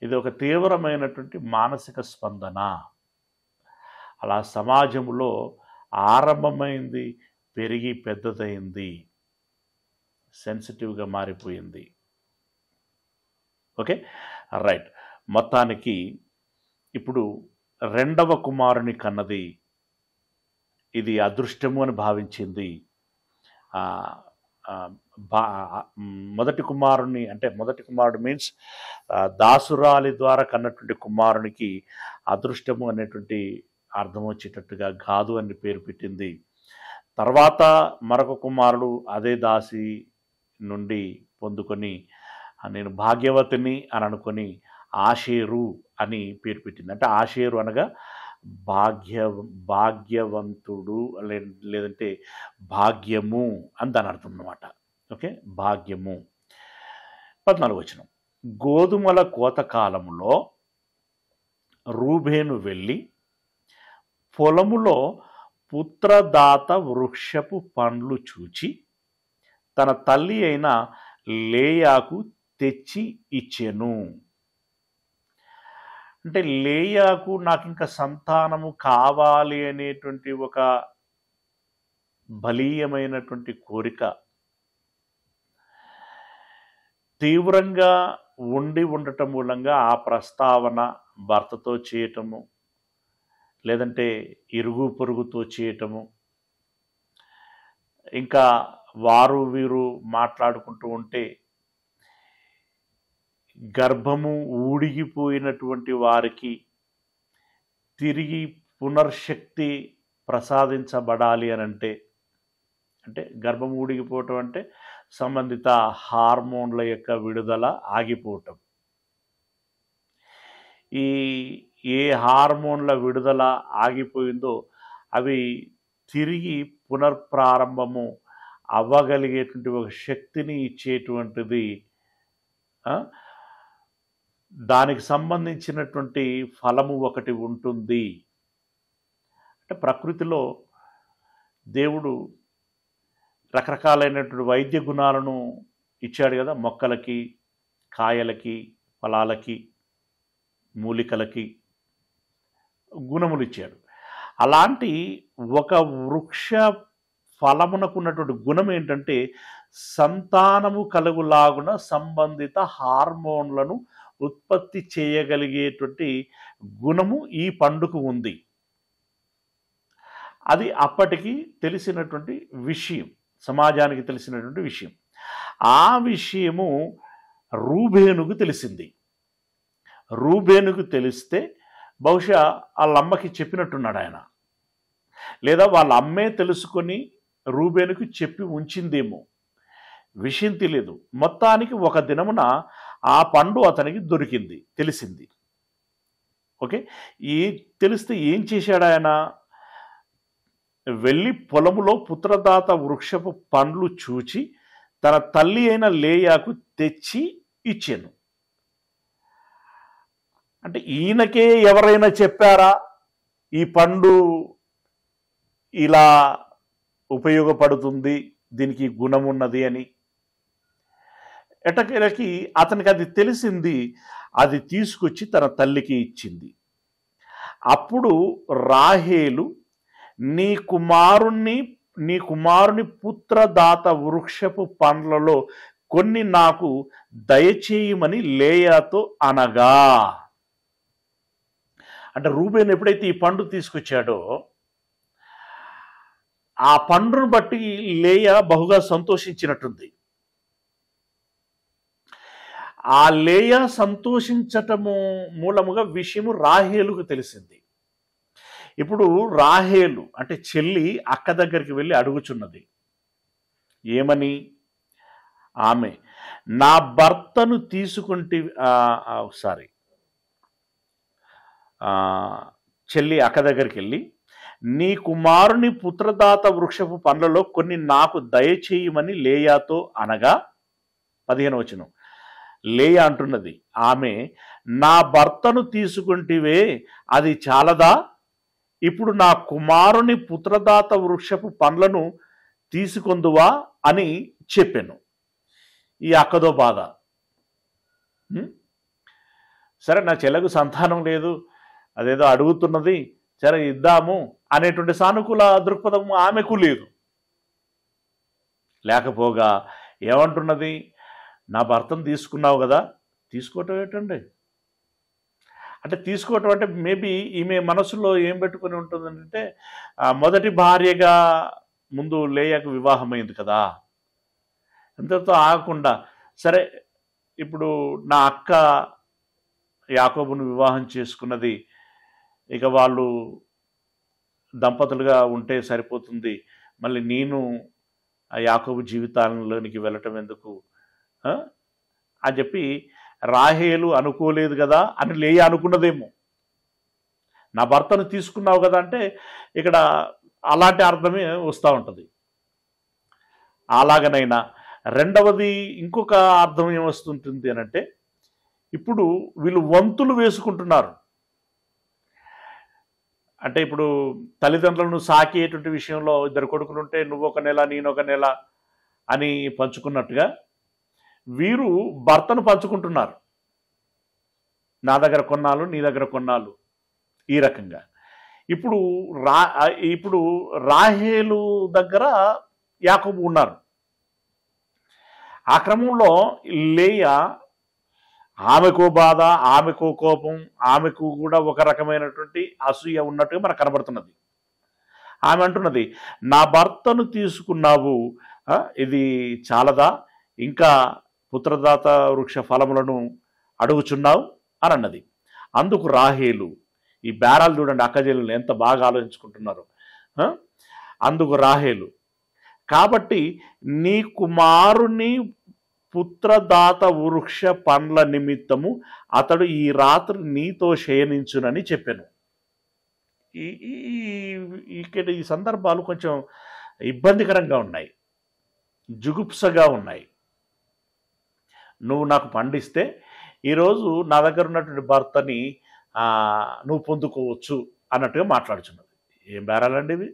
ఇది ఒక తీవ్రమైనటువంటి మానసిక స్పందన. అలా సమాజంలో ఆరంభమైంది, పెరిగి పెద్దదైంది, సెన్సిటివ్గా మారిపోయింది. Okay, right. మొత్తానికి ఇప్పుడు రెండవ కుమారుని కన్నది ఇది అదృష్టము అని భావించింది. ఆ, ఆ, మొదటి కుమారుని, అంటే మొదటి కుమారుడు మీన్స్ దాసురాలి ద్వారా కన్నటువంటి కుమారునికి అదృష్టము అనేటువంటి అర్థం వచ్చేటట్టుగా గాదు అని పేరు పెట్టింది. తర్వాత మరొక కుమారుడు అదే దాసి నుండి పొందుకొని నేను భాగ్యవతిని అని అనుకొని ఆషేరు అని పేరు పెట్టింది. అంటే ఆషేరు అనగా భాగ్యవంతుడు లేదంటే భాగ్యము అని దాని అర్థం అన్నమాట. ఓకే, భాగ్యము. 14వ వచనం, గోధుమల కోత కాలములో రూబేను వెళ్ళి పొలములో పుత్రదాత వృక్షపు పండ్లు చూచి తన తల్లి అయిన లేయాకు తెచ్చి ఇచ్చెను. అంటే లేయాకు నాకు ఇంకా సంతానము కావాలి అనేటువంటి ఒక బలీయమైనటువంటి కోరిక తీవ్రంగా ఉండటం మూలంగా ఆ ప్రస్తావన భర్తతో చేయటము, లేదంటే ఇరుగు పొరుగుతో చేయటము, ఇంకా వారు వీరు మాట్లాడుకుంటూ ఉంటే గర్భము ఊడిగిపోయినటువంటి వారికి తిరిగి పునర్శక్తి ప్రసాదించబడాలి అని అంటే గర్భం ఊడిగిపోవటం అంటే సంబంధిత హార్మోన్ల యొక్క విడుదల ఆగిపోవటం. ఏ హార్మోన్ల విడుదల ఆగిపోయిందో అవి తిరిగి పునర్ప్రారంభము అవ్వగలిగేటువంటి ఒక శక్తిని ఇచ్చేటువంటిది దానికి సంబంధించినటువంటి ఫలము ఒకటి ఉంటుంది. అంటే ప్రకృతిలో దేవుడు రకరకాలైనటువంటి వైద్య గుణాలను ఇచ్చాడు కదా, మొక్కలకి, కాయలకి, ఫలాలకి, మూలికలకి గుణములు ఇచ్చాడు. అలాంటి ఒక వృక్ష ఫలమునకు ఉన్నటువంటి గుణం ఏంటంటే సంతానము కలుగులాగున సంబంధిత హార్మోన్లను ఉత్పత్తి చేయగలిగేటువంటి గుణము ఈ పండుకు ఉంది. అది అప్పటికి తెలిసినటువంటి విషయం, సమాజానికి తెలిసినటువంటి విషయం. ఆ విషయము రూబేనుకు తెలిసింది. రూబేనుకు తెలిస్తే బహుశా వాళ్ళ అమ్మకి చెప్పినట్టున్నాడు ఆయన, లేదా వాళ్ళ అమ్మే తెలుసుకొని రూబేనుకు చెప్పి ఉంచిందేమో, విషయం తెలియదు. మొత్తానికి ఒక దినమున ఆ పండు అతనికి దొరికింది, తెలిసింది. ఓకే, తెలిస్తే ఏం చేశాడు ఆయన? వెళ్ళి పొలములో పుత్రదాత వృక్షపు పండ్లు చూచి తన తల్లి అయిన లేయాకు తెచ్చి ఇచ్చాను. అంటే ఈయనకే ఎవరైనా చెప్పారా ఈ పండు ఇలా ఉపయోగపడుతుంది, దీనికి గుణం ఉన్నది అని? ఎటకెలకి అతనికి అది తెలిసింది, అది తీసుకొచ్చి తన తల్లికి ఇచ్చింది. అప్పుడు రాహేలు నీ కుమారుని పుత్రదాత వృక్షపు పండ్లలో కొన్ని నాకు దయచేయమని లేయాతో అనగా. అంటే రూబేన్ ఎప్పుడైతే ఈ పండు తీసుకొచ్చాడో ఆ పండును బట్టి లేయా బహుగా సంతోషించినట్టుంది. ఆ లేయా సంతోషించటము మూలముగా విషయము రాహేలుకు తెలిసింది. ఇప్పుడు రాహేలు అంటే చెల్లి అక్క దగ్గరికి వెళ్ళి అడుగుచున్నది ఏమని? ఆమె నా భర్తను తీసుకుంటే చెల్లి అక్క దగ్గరికి వెళ్ళి నీ కుమారుని పుత్రదాత వృక్షపు పండ్లలో కొన్ని నాకు దయచేయమని లేయాతో అనగా. 15వ వచనం, లేయా అంటున్నది, ఆమె నా భర్తను తీసుకుంటివే అది చాలదా? ఇప్పుడు నా కుమారుని పుత్రదాత వృక్షపు పండ్లను తీసుకొందువా అని చెప్పాను. ఈ అక్కదో బాధ. సరే, నా చెల్లకు సంతానం లేదు, అదేదో అడుగుతున్నది, సరే ఇద్దాము అనేటువంటి సానుకూల దృక్పథం ఆమెకు లేదు. లేకపోగా ఏమంటున్నది? నా భర్తను తీసుకున్నావు కదా, తీసుకోవటం ఏంటండి? అంటే తీసుకోవటం అంటే మేబీ ఈమె మనసులో ఏం పెట్టుకుని ఉంటుందంటే మొదటి భార్యగా ముందు లేయాకు వివాహమైంది కదా, అంతతో ఆగకుండా సరే ఇప్పుడు నా అక్క యాకోబును వివాహం చేసుకున్నది, ఇక వాళ్ళు దంపతులుగా ఉంటే సరిపోతుంది, మళ్ళీ నేను ఆ యాకోబు జీవితాలలోనికి వెళ్ళటం ఎందుకు అని చెప్పి రాహేలు అనుకోలేదు కదా అని లేయా అనుకున్నదేమో. నా భర్తను తీసుకున్నావు కదా అంటే ఇక్కడ అలాంటి అర్థమే వస్తూ ఉంటుంది. అలాగనైనా రెండవది ఇంకొక అర్థం ఏమొస్తుంటుంది అని అంటే, ఇప్పుడు వీళ్ళు వంతులు వేసుకుంటున్నారు. అంటే ఇప్పుడు తల్లిదండ్రులను సాకేటువంటి విషయంలో ఇద్దరు కొడుకులు ఉంటే నువ్వు ఒక నెల నేను ఒక నెల అని పంచుకున్నట్టుగా వీరు భర్తను పంచుకుంటున్నారు. నా దగ్గర కొన్నాళ్ళు నీ దగ్గర కొన్నాళ్ళు ఈ రకంగా. ఇప్పుడు రాహేలు దగ్గర యాకోబు ఉన్నారు. ఆ క్రమంలో లేయా ఆమెకు బాధ, ఆమెకు కోపం, ఆమెకు కూడా ఒక రకమైనటువంటి అసూయ ఉన్నట్టుగా మనకు కనబడుతున్నది. ఆమె అంటున్నది, నా భర్తను తీసుకున్నావు, ఇది చాలదా, ఇంకా పుత్రదాత వృక్ష ఫలములను అడుగుచున్నావు అని అన్నది. అందుకు రాహేలు, ఈ బేరాలు చూడండి అక్కజల్లు ఎంత బాగా ఆలోచించుకుంటున్నారు. అందుకు రాహేలు, కాబట్టి నీ కుమారుని పుత్రదాత వృక్ష పండ్ల నిమిత్తము అతడు ఈ రాత్రి నీతో శయనించునని చెప్పాను. ఇక్కడ ఈ సందర్భాలు కొంచెం ఇబ్బందికరంగా ఉన్నాయి, జుగుప్సగా ఉన్నాయి. నువ్వు నాకు పండిస్తే ఈరోజు నా దగ్గర ఉన్నటువంటి భర్తని నువ్వు పొందుకోవచ్చు అన్నట్టుగా మాట్లాడుచున్నది. ఏం బేరాలండి ఇవి?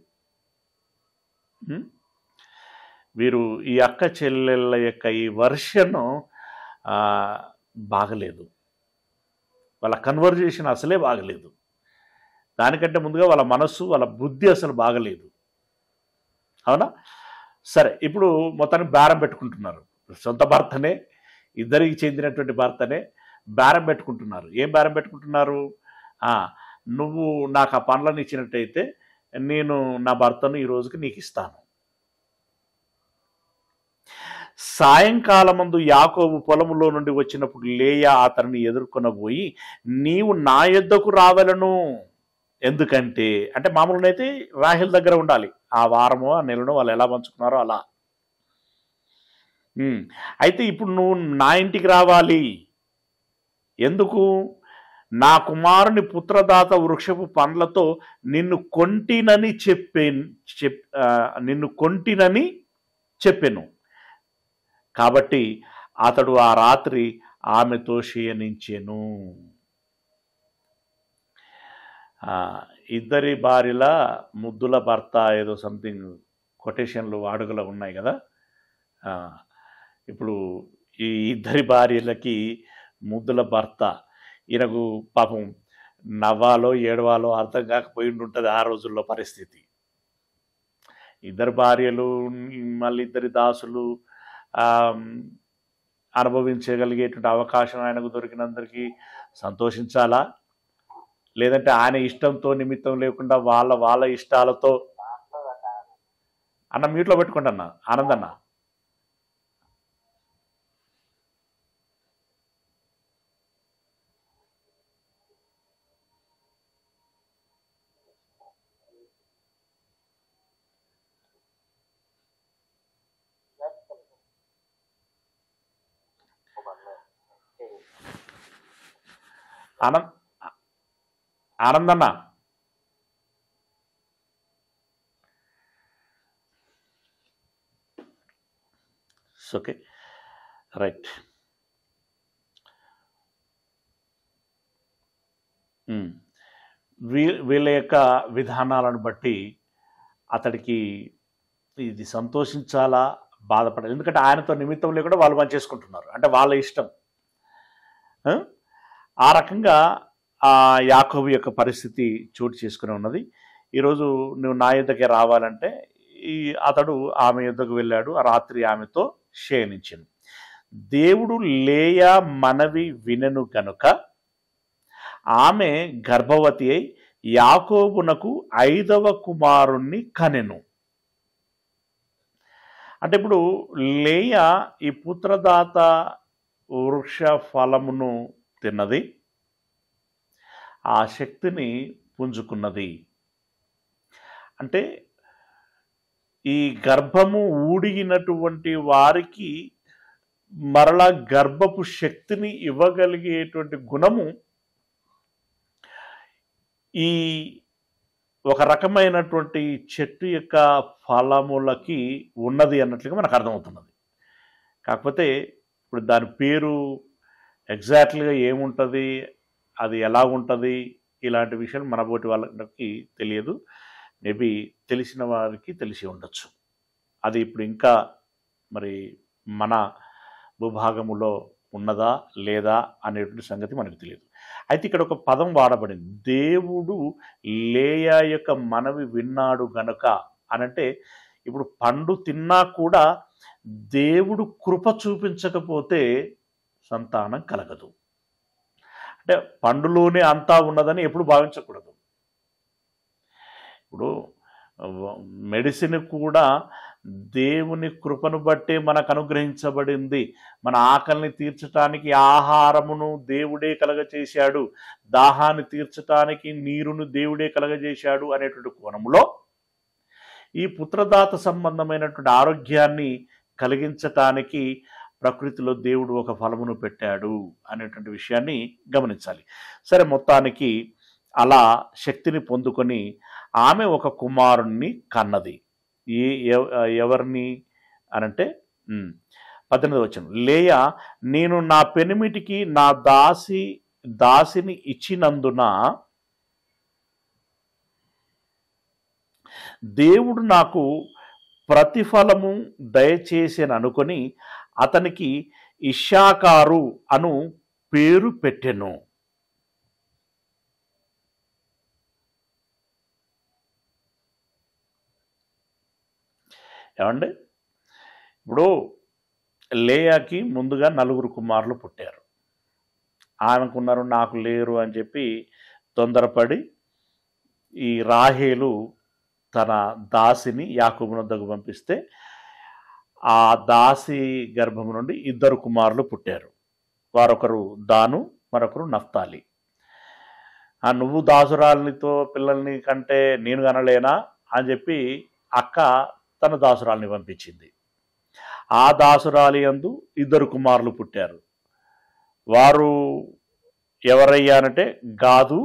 వీరు ఈ అక్క చెల్లెళ్ళ యొక్క ఈ వర్షన్ బాగలేదు, వాళ్ళ కన్వర్జేషన్ అసలే బాగలేదు. దానికంటే ముందుగా వాళ్ళ మనస్సు, వాళ్ళ బుద్ధి అసలు బాగలేదు. అవునా? సరే, ఇప్పుడు మొత్తానికి బేరం పెట్టుకుంటున్నారు. సొంత భర్తనే, ఇద్దరికి చెందినటువంటి భర్తనే బేరం పెట్టుకుంటున్నారు. ఏం బేరం పెట్టుకుంటున్నారు? నువ్వు నాకు ఆ పండ్లను ఇచ్చినట్టయితే నేను నా భర్తను ఈ రోజుకి నీకు ఇస్తాను. సాయంకాలమందు యాకోబు పొలములో నుండి వచ్చినప్పుడు లేయా అతన్ని ఎదుర్కొనబోయి, నీవు నా యొద్దకు రావలను, ఎందుకంటే అంటే మామూలుగా అయితే రాహేల్ దగ్గర ఉండాలి. ఆ వారమో ఆ నెలనో వాళ్ళు ఎలా పంచుకున్నారో అలా. అయితే ఇప్పుడు నువ్వు నా ఇంటికి రావాలి. ఎందుకు? నా కుమారుని పుత్రదాత వృక్షపు పండ్లతో నిన్ను కొంటినని చెప్పెను. కాబట్టి అతడు ఆ రాత్రి ఆమెతో శయనించెను. ఇద్దరి భార్యల ముద్దుల భర్త ఏదో సంథింగ్ కొటేషన్లు వాడుకలో ఉన్నాయి కదా. ఇప్పుడు ఈ ఇద్దరి భార్యలకి ముద్దుల భర్త, ఈయనకు పాపం నవ్వాలో ఏడవాలో అర్థం కాకపోయి ఉంటుంది ఆ రోజుల్లో పరిస్థితి. ఇద్దరు భార్యలు, మళ్ళీ ఇద్దరి దాసులు అనుభవించగలిగేటువంటి అవకాశం ఆయనకు దొరికినందరికీ సంతోషించాలా, లేదంటే ఆయన ఇష్టంతో నిమిత్తం లేకుండా వాళ్ళ ఇష్టాలతో. అన్న మ్యూట్లో పెట్టుకోండి అన్న, ఆనందన్న. ఆనందన్న, ఓకే, రైట్. వీళ్ళ యొక్క విధానాలను బట్టి అతడికి ఇది సంతోషించాలా బాధపడాలి, ఎందుకంటే ఆయనతో నిమిత్తం లేకుండా వాళ్ళు పనిచేసుకుంటున్నారు, అంటే వాళ్ళ ఇష్టం. ఆ రకంగా ఆ యాకోబు యొక్క పరిస్థితి చోటు చేసుకుని ఉన్నది. ఈరోజు నువ్వు నా యొద్దకే రావాలంటే అతడు ఆమె యొద్దకు వెళ్ళాడు, ఆ రాత్రి ఆమెతో శయనించెను. దేవుడు లేయా మనవి వినెను గనుక ఆమె గర్భవతి అయి యాకోబునకు 5వ కుమారుణ్ణి కనెను. అంటే ఇప్పుడు లేయా ఈ పుత్రదాత వృక్ష ఫలమును తిన్నది, ఆ శక్తిని పుంజుకున్నది. అంటే ఈ గర్భము ఊడిగినటువంటి వారికి మరలా గర్భపు శక్తిని ఇవ్వగలిగేటువంటి గుణము ఈ ఒక రకమైనటువంటి చెట్టు యొక్క ఫలములకి ఉన్నది అన్నట్లుగా మనకు అర్థమవుతున్నది. కాకపోతే ఇప్పుడు దాని పేరు ఎగ్జాక్ట్లీగా ఏముంటుంది, అది ఎలా ఉంటుంది, ఇలాంటి విషయాలు మన బోటి వాళ్ళకి తెలియదు. మేబీ తెలిసిన వారికి తెలిసి ఉండొచ్చు. అది ఇప్పుడు ఇంకా మరి మన భూభాగములో ఉన్నదా లేదా అనేటువంటి సంగతి మనకు తెలియదు. అయితే ఇక్కడ ఒక పదం వాడబడింది, దేవుడు లేయా యొక్క మనవి విన్నాడు గనుక అనంటే, ఇప్పుడు పండు తిన్నా కూడా దేవుడు కృప చూపించకపోతే సంతానం కలగదు. అంటే పండులోనే అంతా ఉన్నదని ఎప్పుడు భావించకూడదు. ఇప్పుడు మెడిసిన్ కూడా దేవుని కృపను బట్టే మనకు అనుగ్రహించబడింది. మన ఆకలిని తీర్చడానికి ఆహారమును దేవుడే కలగజేశాడు, దాహాన్ని తీర్చడానికి నీరును దేవుడే కలగజేశాడు అనేటువంటి కోణములో ఈ పుత్రదాత సంబంధమైనటువంటి ఆరోగ్యాన్ని కలిగించటానికి ప్రకృతిలో దేవుడు ఒక ఫలమును పెట్టాడు అనేటువంటి విషయాన్ని గమనించాలి. సరే, మొత్తానికి అలా శక్తిని పొందుకొని ఆమె ఒక కుమారుణ్ణి కన్నది. ఎవరిని అనంటే 18వ వచనం, లేయా నేను నా పెనిమిటికి నా దాసిని ఇచ్చినందున దేవుడు నాకు ప్రతిఫలము దయచేసేని అనుకొని అతనికి ఇశ్శాకారు అను పేరు పెట్టెను. ఏమండి, ఇప్పుడు లేయాకి ముందుగా 4 కుమారులు పుట్టారు. ఆమెకున్నారు, నాకు లేరు అని చెప్పి తొందరపడి ఈ రాహేలు తన దాసిని యాకోబు వద్దకు పంపిస్తే ఆ దాసి గర్భము నుండి 2 కుమారులు పుట్టారు. వారొకరు దాను, మరొకరు నఫ్తాలి. నువ్వు దాసురాలితో పిల్లల్ని కంటే నేను కనలేనా అని చెప్పి అక్క తన దాసురాలిని పంపించింది. ఆ దాసురాలి యందు 2 కుమారులు పుట్టారు. వారు ఎవరయ్యానంటే గాదు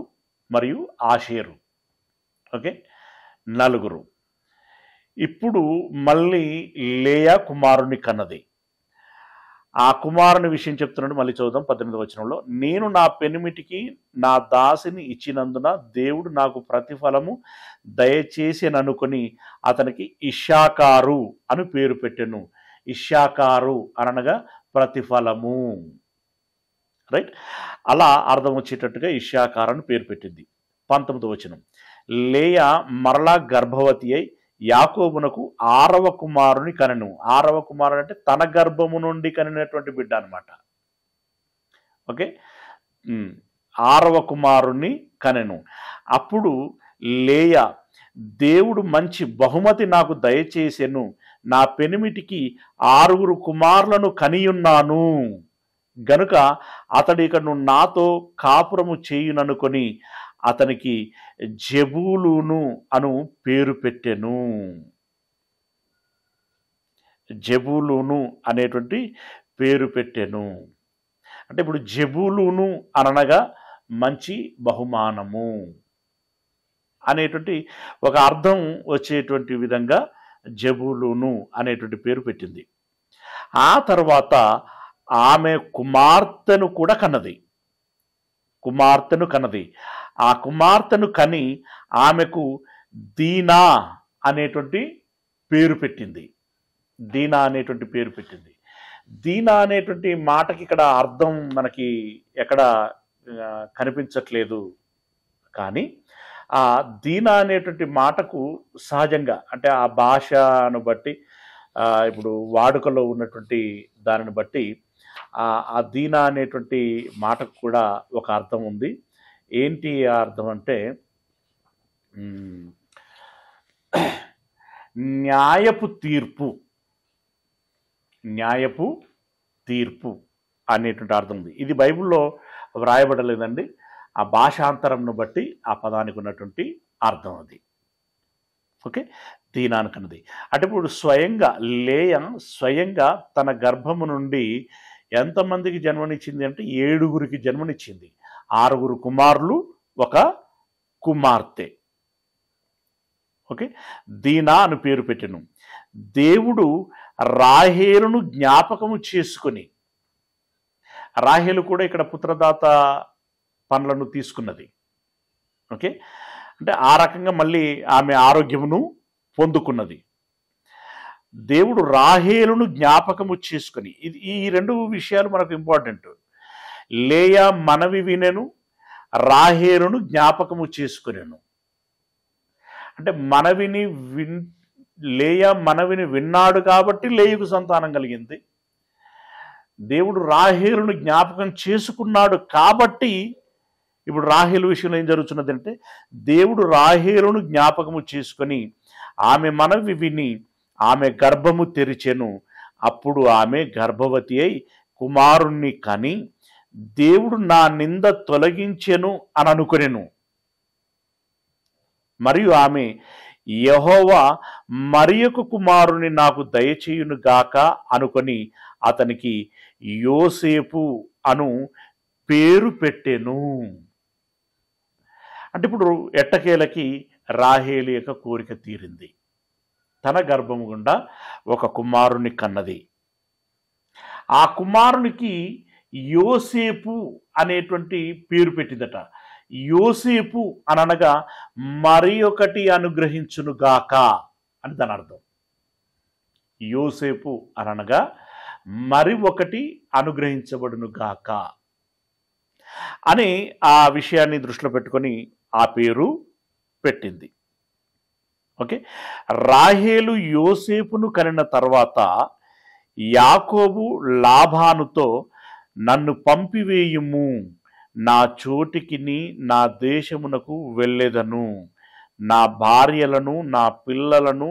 మరియు ఆషేరు. ఓకే, 4. ఇప్పుడు మళ్ళీ లేయా కుమారుని కన్నది. ఆ కుమారుని విషయం చెప్తున్నాడు, మళ్ళీ చదువుదాం 18వ వచనంలో, నేను నా పెనిమిటికి నా దాసిని ఇచ్చినందున దేవుడు నాకు ప్రతిఫలము దయచేసేననుకొని అతనికి ఇశ్శాకారు అని పేరు పెట్టెను. ఇశ్శాకారు అనగా ప్రతిఫలము, రైట్? అలా అర్థం వచ్చేటట్టుగా ఇశ్శాకారు అని పేరు పెట్టింది. 19వ వచనం, లేయా మరలా గర్భవతి అయి యాకోబునకు 6వ కుమారుని కనెను. 6వ కుమారుడు అంటే తన గర్భము నుండి కనినటువంటి బిడ్డ అనమాట. ఓకే, 6వ కుమారుని కనెను. అప్పుడు లేయా, దేవుడు మంచి బహుమతి నాకు దయచేసెను, నా పెనిమిటికి 6 కుమారులను కనియున్నాను గనుక అతడు ఇకను నాతో కాపురము చేయుననుకొని అతనికి జెబూలూను అను పేరు పెట్టెను. జెబూలూను అనేటువంటి పేరు పెట్టెను. అంటే ఇప్పుడు జెబూలూను అనగా మంచి బహుమానము అనేటువంటి ఒక అర్థం వచ్చేటువంటి విధంగా జెబూలూను అనేటువంటి పేరు పెట్టింది. ఆ తర్వాత ఆమె కుమార్తెను కూడా కన్నది. ఆ కుమార్తెను కని ఆమెకు దీనా అనేటువంటి పేరు పెట్టింది. దీనా అనేటువంటి మాటకి ఇక్కడ అర్థం మనకి ఎక్కడ కనిపించట్లేదు. కానీ ఆ దీనా అనేటువంటి మాటకు సహజంగా అంటే ఆ భాషను బట్టి ఇప్పుడు వాడుకలో ఉన్నటువంటి దానిని బట్టి ఆ దీనా అనేటువంటి మాటకు కూడా ఒక అర్థం ఉంది. ఏంటి అర్థం అంటే న్యాయపు తీర్పు, న్యాయపు తీర్పు అనేటువంటి అర్థం ఉంది. ఇది బైబిల్లో వ్రాయబడలేదండి, ఆ భాషాంతరంను బట్టి ఆ పదానికి ఉన్నటువంటి అర్థం అది. ఓకే, దీనానికన్నది అంటే ఇప్పుడు స్వయంగా తన గర్భము నుండి ఎంతమందికి జన్మనిచ్చింది అంటే 7గురికి జన్మనిచ్చింది. 6 కుమారులు, 1 కుమార్తె. ఓకే, దీనా అని పేరు పెట్టెను. దేవుడు రాహేలును జ్ఞాపకము చేసుకుని, రాహేలు కూడా ఇక్కడ పుత్రదాత పనులను తీసుకున్నది. ఓకే, అంటే ఆ రకంగా మళ్ళీ ఆమె ఆరోగ్యమును పొందుకున్నది. దేవుడు రాహేలును జ్ఞాపకము చేసుకుని, ఈ 2 విషయాలు మనకు ఇంపార్టెంట్. లేయా మనవి వినెను, రాహేలును జ్ఞాపకము చేసుకునేను. అంటే లేయా మనవిని విన్నాడు కాబట్టి లేయుకు సంతానం కలిగింది. దేవుడు రాహేలును జ్ఞాపకం చేసుకున్నాడు కాబట్టి ఇప్పుడు రాహేలు విషయంలో ఏం జరుగుతున్నది అంటే, దేవుడు రాహేలును జ్ఞాపకము చేసుకొని ఆమె మనవి విని ఆమె గర్భము తెరిచెను. అప్పుడు ఆమె గర్భవతి అయి కుమారుణ్ణి కని దేవుడు నా నింద తొలగించెను అని అనుకొనెను. మరియు ఆమె యెహోవా మరియొక కుమారుని నాకు దయచేయును గాక అనుకొని అతనికి యోసేపు అను పేరు పెట్టెను. అంటే ఇప్పుడు ఎట్టకేలకి రాహేలు యొక్క కోరిక తీరింది. తన గర్భము గుండా ఒక కుమారుని కన్నది. ఆ కుమారునికి యోసేపు అనేటువంటి పేరు పెట్టిందట. యోసేపు అనగా మరి ఒకటి అనుగ్రహించునుగాక అని దాని అర్థం. యోసేపు అనగా మరి ఒకటి అనుగ్రహించబడునుగాక అని ఆ విషయాన్ని దృష్టిలో పెట్టుకొని ఆ పేరు పెట్టింది. ఓకే, రాహేలు యోసేపును కనిన తర్వాత యాకోబు లాబానుతో నన్ను పంపివేయుము, నా చోటికిని నా దేశమునకు వెళ్ళెదను, నా భార్యలను నా పిల్లలను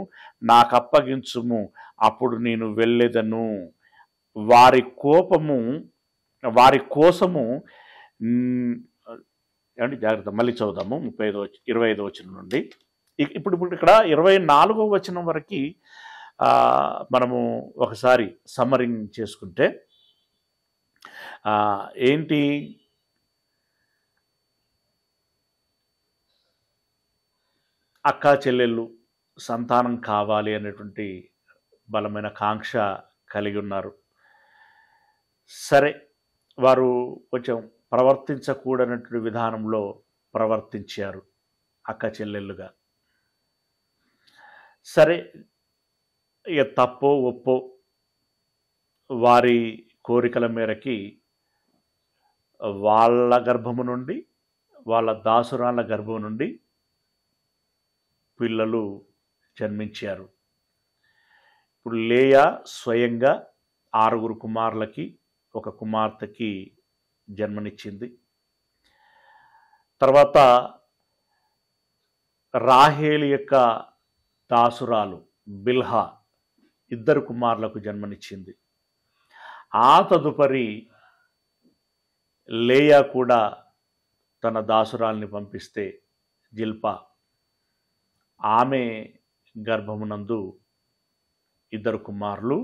నాకప్పగించుము, అప్పుడు నేను వెళ్ళెదను. వారి కోసము ఏమంటే జాగ్రత్త, మళ్ళీ చదువుదాము 25వ వచనం నుండి. ఇప్పుడు ఇక్కడ 24వ వచనం వరకు మనము ఒకసారి సమ్మరింగ్ చేసుకుంటే ఏంటి, అక్కా చెల్లెళ్ళు సంతానం కావాలి అనేటువంటి బలమైన కాంక్ష కలిగి ఉన్నారు. సరే, వారు కొంచెం ప్రవర్తించకూడనటువంటి విధానంలో ప్రవర్తించారు అక్క చెల్లెళ్ళుగా. సరే, ఇక తప్పో ఒప్పో వారి కోరికల మేరకి వాళ్ళ గర్భము నుండి, వాళ్ళ దాసురాళ్ళ గర్భం నుండి పిల్లలు జన్మించారు. ఇప్పుడు లేయా స్వయంగా 6 కుమారులకి 1 కుమార్తెకి జన్మనిచ్చింది. తర్వాత రాహేలు యొక్క దాసురాలు బిల్హా 2 కుమారులకు జన్మనిచ్చింది. ఆ తదుపరి లేయా కూడా తన దాసురాల్ని పంపిస్తే జిల్పా, ఆమె గర్భమునందు 2 కుమారులు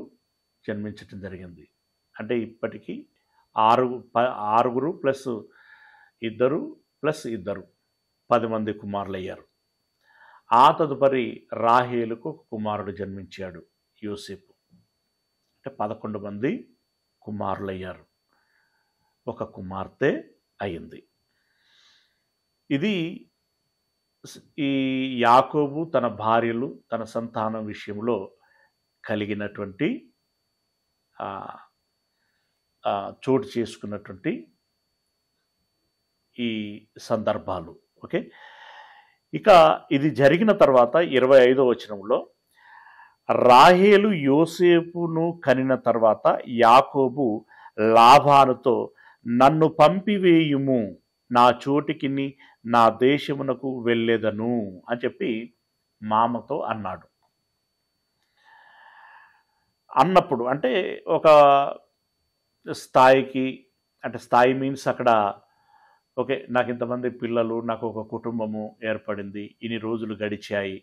జన్మించటం జరిగింది. అంటే ఇప్పటికీ 6 ప్లస్ 2 ప్లస్ 2 10 మంది కుమారులు అయ్యారు. ఆ తదుపరి రాహేలుకు 1 కుమారుడు జన్మించాడు, యోసేపు. అంటే 11 మంది కుమారులు అయ్యారు, 1 కుమార్తె అయింది. ఇది ఈ యాకోబు తన భార్యలు తన సంతానం విషయంలో కలిగినటువంటి చోటు చేసుకున్నటువంటి ఈ సందర్భాలు. ఓకే, ఇక ఇది జరిగిన తర్వాత 25వ వచనంలో రాహేలు యోసేపును కనిన తర్వాత యాకోబు లాబానుతో నన్ను పంపివేయుము, నా చోటికి నా దేశమునకు వెళ్ళేదను అని చెప్పి మామతో అన్నాడు. అన్నప్పుడు అంటే ఒక స్థాయికి, అంటే స్థాయి మీన్స్ అక్కడ ఓకే, నాకు ఇంతమంది పిల్లలు, నాకు ఒక కుటుంబము ఏర్పడింది, ఇన్ని రోజులు గడిచాయి,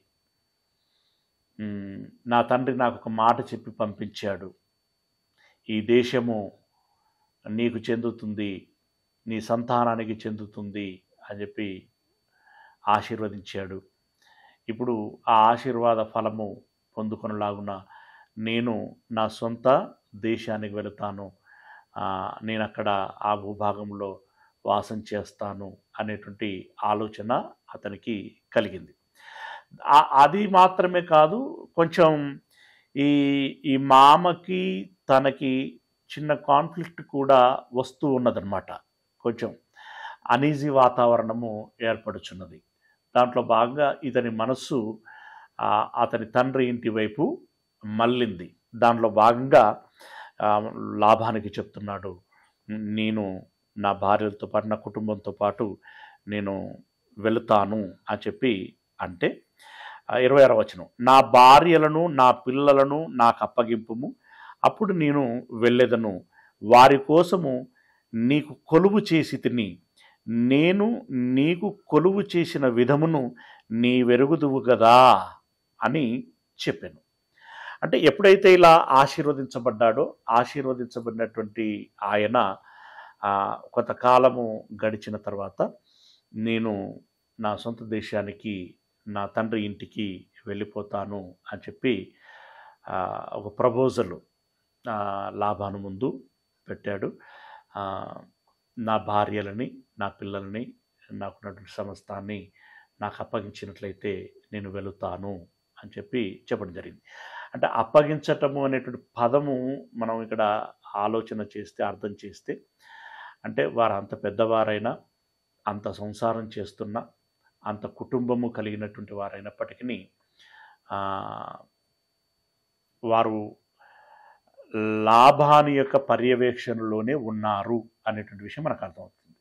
నా తండ్రి నాకు ఒక మాట చెప్పి పంపించాడు, ఈ దేశము నీకు చెందుతుంది, నీ సంతానానికి చెందుతుంది అని చెప్పి ఆశీర్వదించాడు. ఇప్పుడు ఆ ఆశీర్వాద ఫలము పొందుకొనలాగున నేను నా సొంత దేశానికి వెళుతాను, నేను అక్కడ ఆ భూభాగంలో వాసం చేస్తాను అనేటువంటి ఆలోచన అతనికి కలిగింది. అది మాత్రమే కాదు, కొంచెం ఈ ఈ మామకి తనకి చిన్న కాన్ఫ్లిక్ట్ కూడా వస్తూ ఉన్నదన్నమాట. కొంచెం అనీజీ వాతావరణము ఏర్పడుచున్నది. దాంట్లో భాగంగా ఇతని మనస్సు అతని తండ్రి ఇంటి వైపు మళ్ళింది. దానిలో భాగంగా లాభానికి చెప్తున్నాడు, నేను నా భార్యలతో పాటు నా కుటుంబంతో పాటు నేను వెళుతాను అని చెప్పి అంటే 26వ వచనం, నా భార్యలను నా పిల్లలను నాకు అప్పగింపుము, అప్పుడు నేను వెళ్ళెదను, వారి కోసము నీకు కొలువు చేసి తిని, నేను నీకు కొలువు చేసిన విధమును నీ వెరుగుదువు కదా అని చెప్పాను. అంటే ఎప్పుడైతే ఇలా ఆశీర్వదించబడ్డాడో, ఆశీర్వదించబడినటువంటి ఆయన కొంతకాలము గడిచిన తర్వాత నేను నా సొంత దేశానికి, నా తండ్రి ఇంటికి వెళ్ళిపోతాను అని చెప్పి ఒక ప్రపోజల్ లాభాను ముందు పెట్టాడు. నా భార్యలని, నా పిల్లల్ని, నాకున్నటువంటి సమస్తాన్ని నాకు అప్పగించినట్లయితే నేను వెళుతాను అని చెప్పి చెప్పడం జరిగింది. అంటే అప్పగించటము అనేటువంటి పదము మనం ఇక్కడ ఆలోచన చేస్తే, అర్థం చేస్తే, అంటే వారు అంత పెద్దవారైనా, అంత సంసారం చేస్తున్నా, అంత కుటుంబము కలిగినటువంటి వారైనప్పటికీ వారు లాభాని యొక్క పర్యవేక్షణలోనే ఉన్నారు అనేటువంటి విషయం మనకు అర్థమవుతుంది.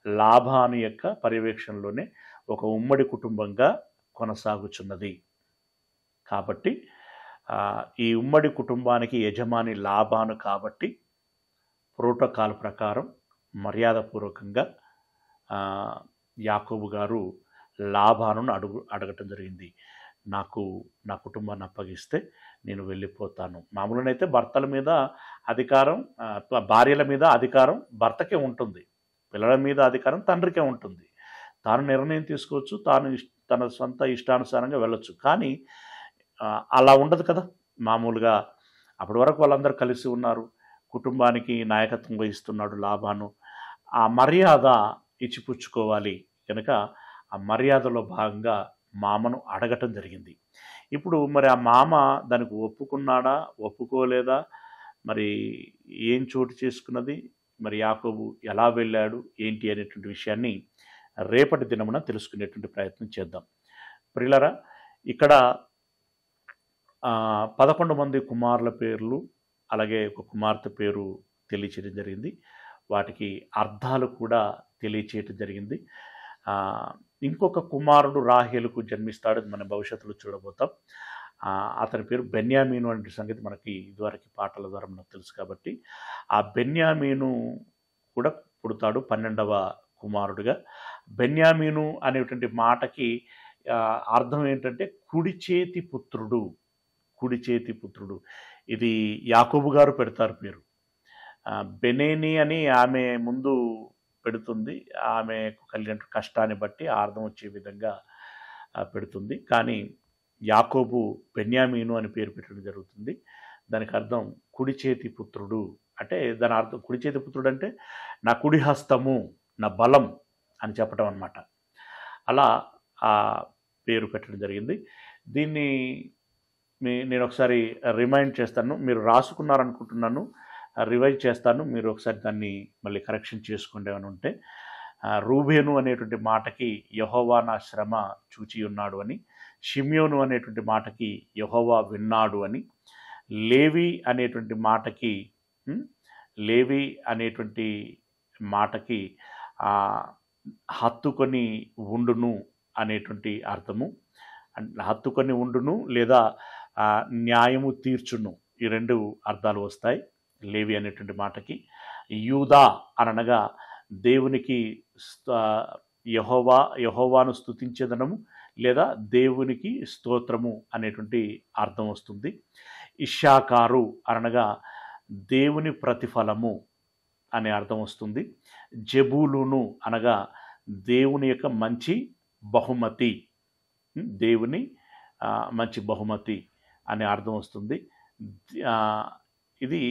లాభాని యొక్క పర్యవేక్షణలోనే ఒక ఉమ్మడి కుటుంబంగా కొనసాగుచున్నది. కాబట్టి ఈ ఉమ్మడి కుటుంబానికి యజమాని లాభాను కాబట్టి ప్రోటోకాల్ ప్రకారం మర్యాదపూర్వకంగా యాకోబు గారు లాభాను అడగటం జరిగింది. నాకు నా కుటుంబాన్ని అప్పగిస్తే నేను వెళ్ళిపోతాను. మామూలునైతే భర్తల మీద అధికారం, భార్యల మీద అధికారం భర్తకే ఉంటుంది, పిల్లల మీద అధికారం తండ్రికే ఉంటుంది. తాను నిర్ణయం తీసుకోవచ్చు, తన సొంత ఇష్టానుసారంగా వెళ్ళొచ్చు. కానీ అలా ఉండదు కదా. మామూలుగా అప్పటి వరకు వాళ్ళందరూ కలిసి ఉన్నారు, కుటుంబానికి నాయకత్వం వహిస్తున్నాడు లాభాను. ఆ మర్యాద ఇచ్చిపుచ్చుకోవాలి కనుక ఆ మర్యాదలో భాగంగా మామను అడగటం జరిగింది. ఇప్పుడు మరి ఆ మామ దానికి ఒప్పుకున్నాడా, ఒప్పుకోలేదా, మరి ఏం చోటు చేసుకున్నది, మరి యాకోబు ఎలా వెళ్ళాడు, ఏంటి అనేటువంటి విషయాన్ని రేపటి దినమున తెలుసుకునేటువంటి ప్రయత్నం చేద్దాం. ప్రియులారా, ఇక్కడ 11 మంది కుమారుల పేర్లు, అలాగే ఒక కుమార్తె పేరు తెలియచేయడం జరిగింది. వాటికి అర్థాలు కూడా తెలియచేయటం జరిగింది. ఇంకొక కుమారుడు రాహేలుకు జన్మిస్తాడు, మన భవిష్యత్తులో చూడబోతాం. అతని పేరు బెన్యామీను అనే సంగతి మనకి ఇదివరకు పాటల ద్వారా మనకు తెలుసు. కాబట్టి ఆ బెన్యామీను కూడా పుడతాడు 12వ కుమారుడుగా. బెన్యామీను అనేటువంటి మాటకి అర్థం ఏంటంటే కుడి చేతి పుత్రుడు, కుడి చేతి పుత్రుడు. ఇది యాకోబు గారు పెడతారు పేరు. బెనేని అని ఆమె ముందు పెడుతుంది, ఆమెకు కలిగిన కష్టాన్ని బట్టి అర్థం వచ్చే విధంగా పెడుతుంది. కానీ యాకోబు బెన్యామీను అని పేరు పెట్టడం జరుగుతుంది. దానికి అర్థం కుడి చేతి పుత్రుడు. అంటే దాని అర్థం కుడి చేతి పుత్రుడు అంటే నా కుడి హస్తము, నా బలం అని చెప్పడం అన్నమాట. అలా ఆ పేరు పెట్టడం జరిగింది. దీన్ని నేను ఒకసారి రిమైండ్ చేస్తాను, మీరు రాసుకున్నారనుకుంటున్నాను, రివైజ్ చేస్తాను, మీరు ఒకసారి దాన్ని మళ్ళీ కరెక్షన్ చేసుకోండి అని ఉంటే. రూబేను అనేటువంటి మాటకి యెహోవా నా శ్రమ చూచి ఉన్నాడు అని, షిమ్యోను అనేటువంటి మాటకి యెహోవా విన్నాడు అని, లేవి అనేటువంటి మాటకి హత్తుకొని ఉండును అనేటువంటి అర్థము. హత్తుకొని ఉండును లేదా న్యాయము తీర్చును, ఈ రెండు అర్థాలు వస్తాయి లేవి అనేటువంటి మాటకి. యూదా అనగా దేవునికి యెహోవాను స్తుతించేదనము లేదా దేవునికి స్తోత్రము అనేటువంటి అర్థం వస్తుంది. ఇశ్శాకారు అనగా దేవుని ప్రతిఫలము అనే అర్థం వస్తుంది. జెబూలును అనగా దేవుని యొక్క మంచి బహుమతి, దేవుని మంచి బహుమతి అనే అర్థం వస్తుంది. ఇది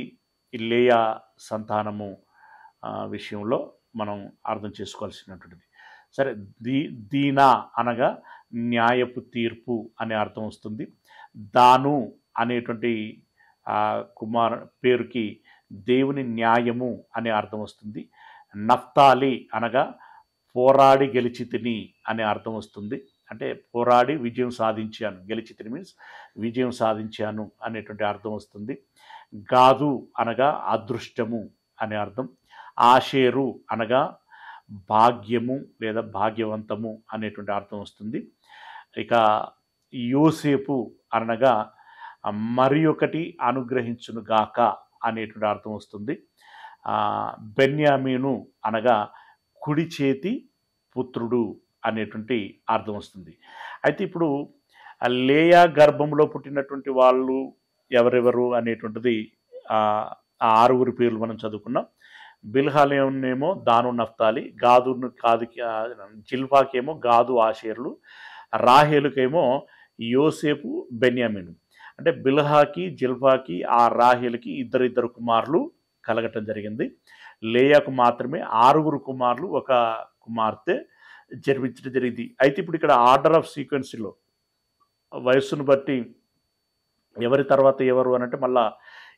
లేయా సంతానము విషయంలో మనం అర్థం చేసుకోవాల్సినటువంటిది. సరే, దీనా అనగా న్యాయపు తీర్పు అనే అర్థం వస్తుంది. దాను అనేటువంటి పేరుకి దేవుని న్యాయము అనే అర్థం వస్తుంది. నఫ్తాలి అనగా పోరాడి గెలిచితిని అనే అర్థం వస్తుంది. అంటే పోరాడి విజయం సాధించాను, గెలిచితిని మీన్స్ విజయం సాధించాను అనేటువంటి అర్థం వస్తుంది. గాదు అనగా అదృష్టము అనే అర్థం. ఆషేరు అనగా భాగ్యము లేదా భాగ్యవంతము అనేటువంటి అర్థం వస్తుంది. ఇక యోసేపు అనగా మరి ఒకటి అనుగ్రహించును గాక అనేటువంటి అర్థం వస్తుంది. బెన్యామీను అనగా కుడి చేతి పుత్రుడు అనేటువంటి అర్థం వస్తుంది. అయితే ఇప్పుడు లేయా గర్భంలో పుట్టినటువంటి వాళ్ళు ఎవరెవరు అనేటువంటిది ఆరుగురు పేర్లు మనం చదువుకున్నాం. బిల్హాలేమో దాను నఫ్తాలి, గాదును కాదు, జిల్పాకేమో గాదు ఆషేర్లు, రాహేలుకేమో యోసేపు బెన్యామీను. అంటే బిల్హాకి జిల్పాకి ఆ రాహేలుకి ఇద్దరు కుమారులు కలగటం జరిగింది. లేయాకు మాత్రమే 6 కుమారులు, ఒక కుమార్తె జన్మించడం జరిగింది. అయితే ఇప్పుడు ఇక్కడ ఆర్డర్ ఆఫ్ సీక్వెన్స్లో వయస్సును బట్టి ఎవరి తర్వాత ఎవరు అనంటే మళ్ళా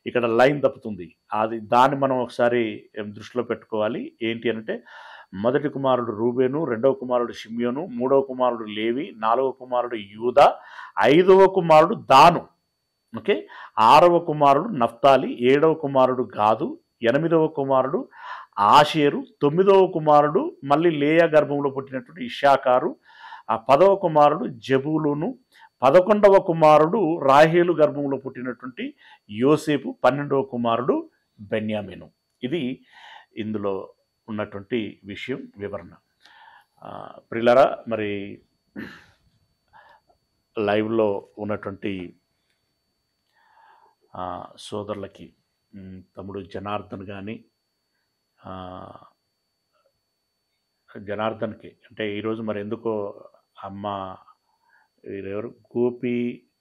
ఇక్కడ లైన్ తప్పుతుంది. దాన్ని మనం ఒకసారి దృష్టిలో పెట్టుకోవాలి. ఏంటి అంటే మొదటి కుమారుడు రూబేను, రెండవ కుమారుడు షిమ్యోను, మూడవ కుమారుడు లేవి, నాలుగవ కుమారుడు యూదా, 5వ కుమారుడు దాను, ఓకే, 6వ కుమారుడు నఫ్తాలి, 7వ కుమారుడు గాదు, 8వ కుమారుడు ఆషేరు, 9వ కుమారుడు మళ్ళీ లేయా గర్భంలో పుట్టినటువంటి ఇశ్శాకారు, 10వ కుమారుడు జెబూలును, 11వ కుమారుడు రాహేలు గర్భంలో పుట్టినటువంటి యోసేపు, 12వ కుమారుడు బెన్యామీను. ఇది ఇందులో ఉన్నటువంటి విషయం, వివరణ. ప్రియులారా, మరి లైవ్లో ఉన్నటువంటి సోదరులకి, తమ్ముడు జనార్దన్ కానీ, జనార్దన్కి అంటే ఈరోజు మరి ఎందుకో అమ్మ ఎవరు గోపి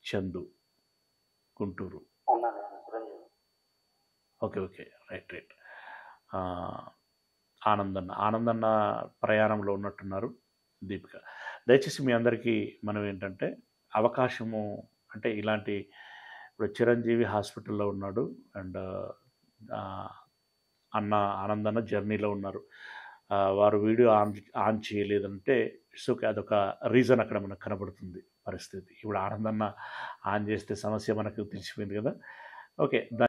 చందు గుంటూరు, ఓకే రైట్. ఆనందన్న ప్రయాణంలో ఉన్నట్టున్నారు. దీపిక, దయచేసి మీ అందరికీ మనం ఏంటంటే అవకాశము అంటే ఇలాంటి, ఇప్పుడు చిరంజీవి హాస్పిటల్లో ఉన్నాడు అండ్ ఆనందన్న జర్నీలో ఉన్నారు. వారు వీడియో ఆన్ చేయలేదంటే ఇట్స్ ఓకే, అదొక రీజన్ అక్కడ మనకు కనబడుతుంది పరిస్థితి. ఇప్పుడు ఆనందన్న ఆన్ చేస్తే సమస్య మనకు తెలిసిపోయింది కదా. ఓకే.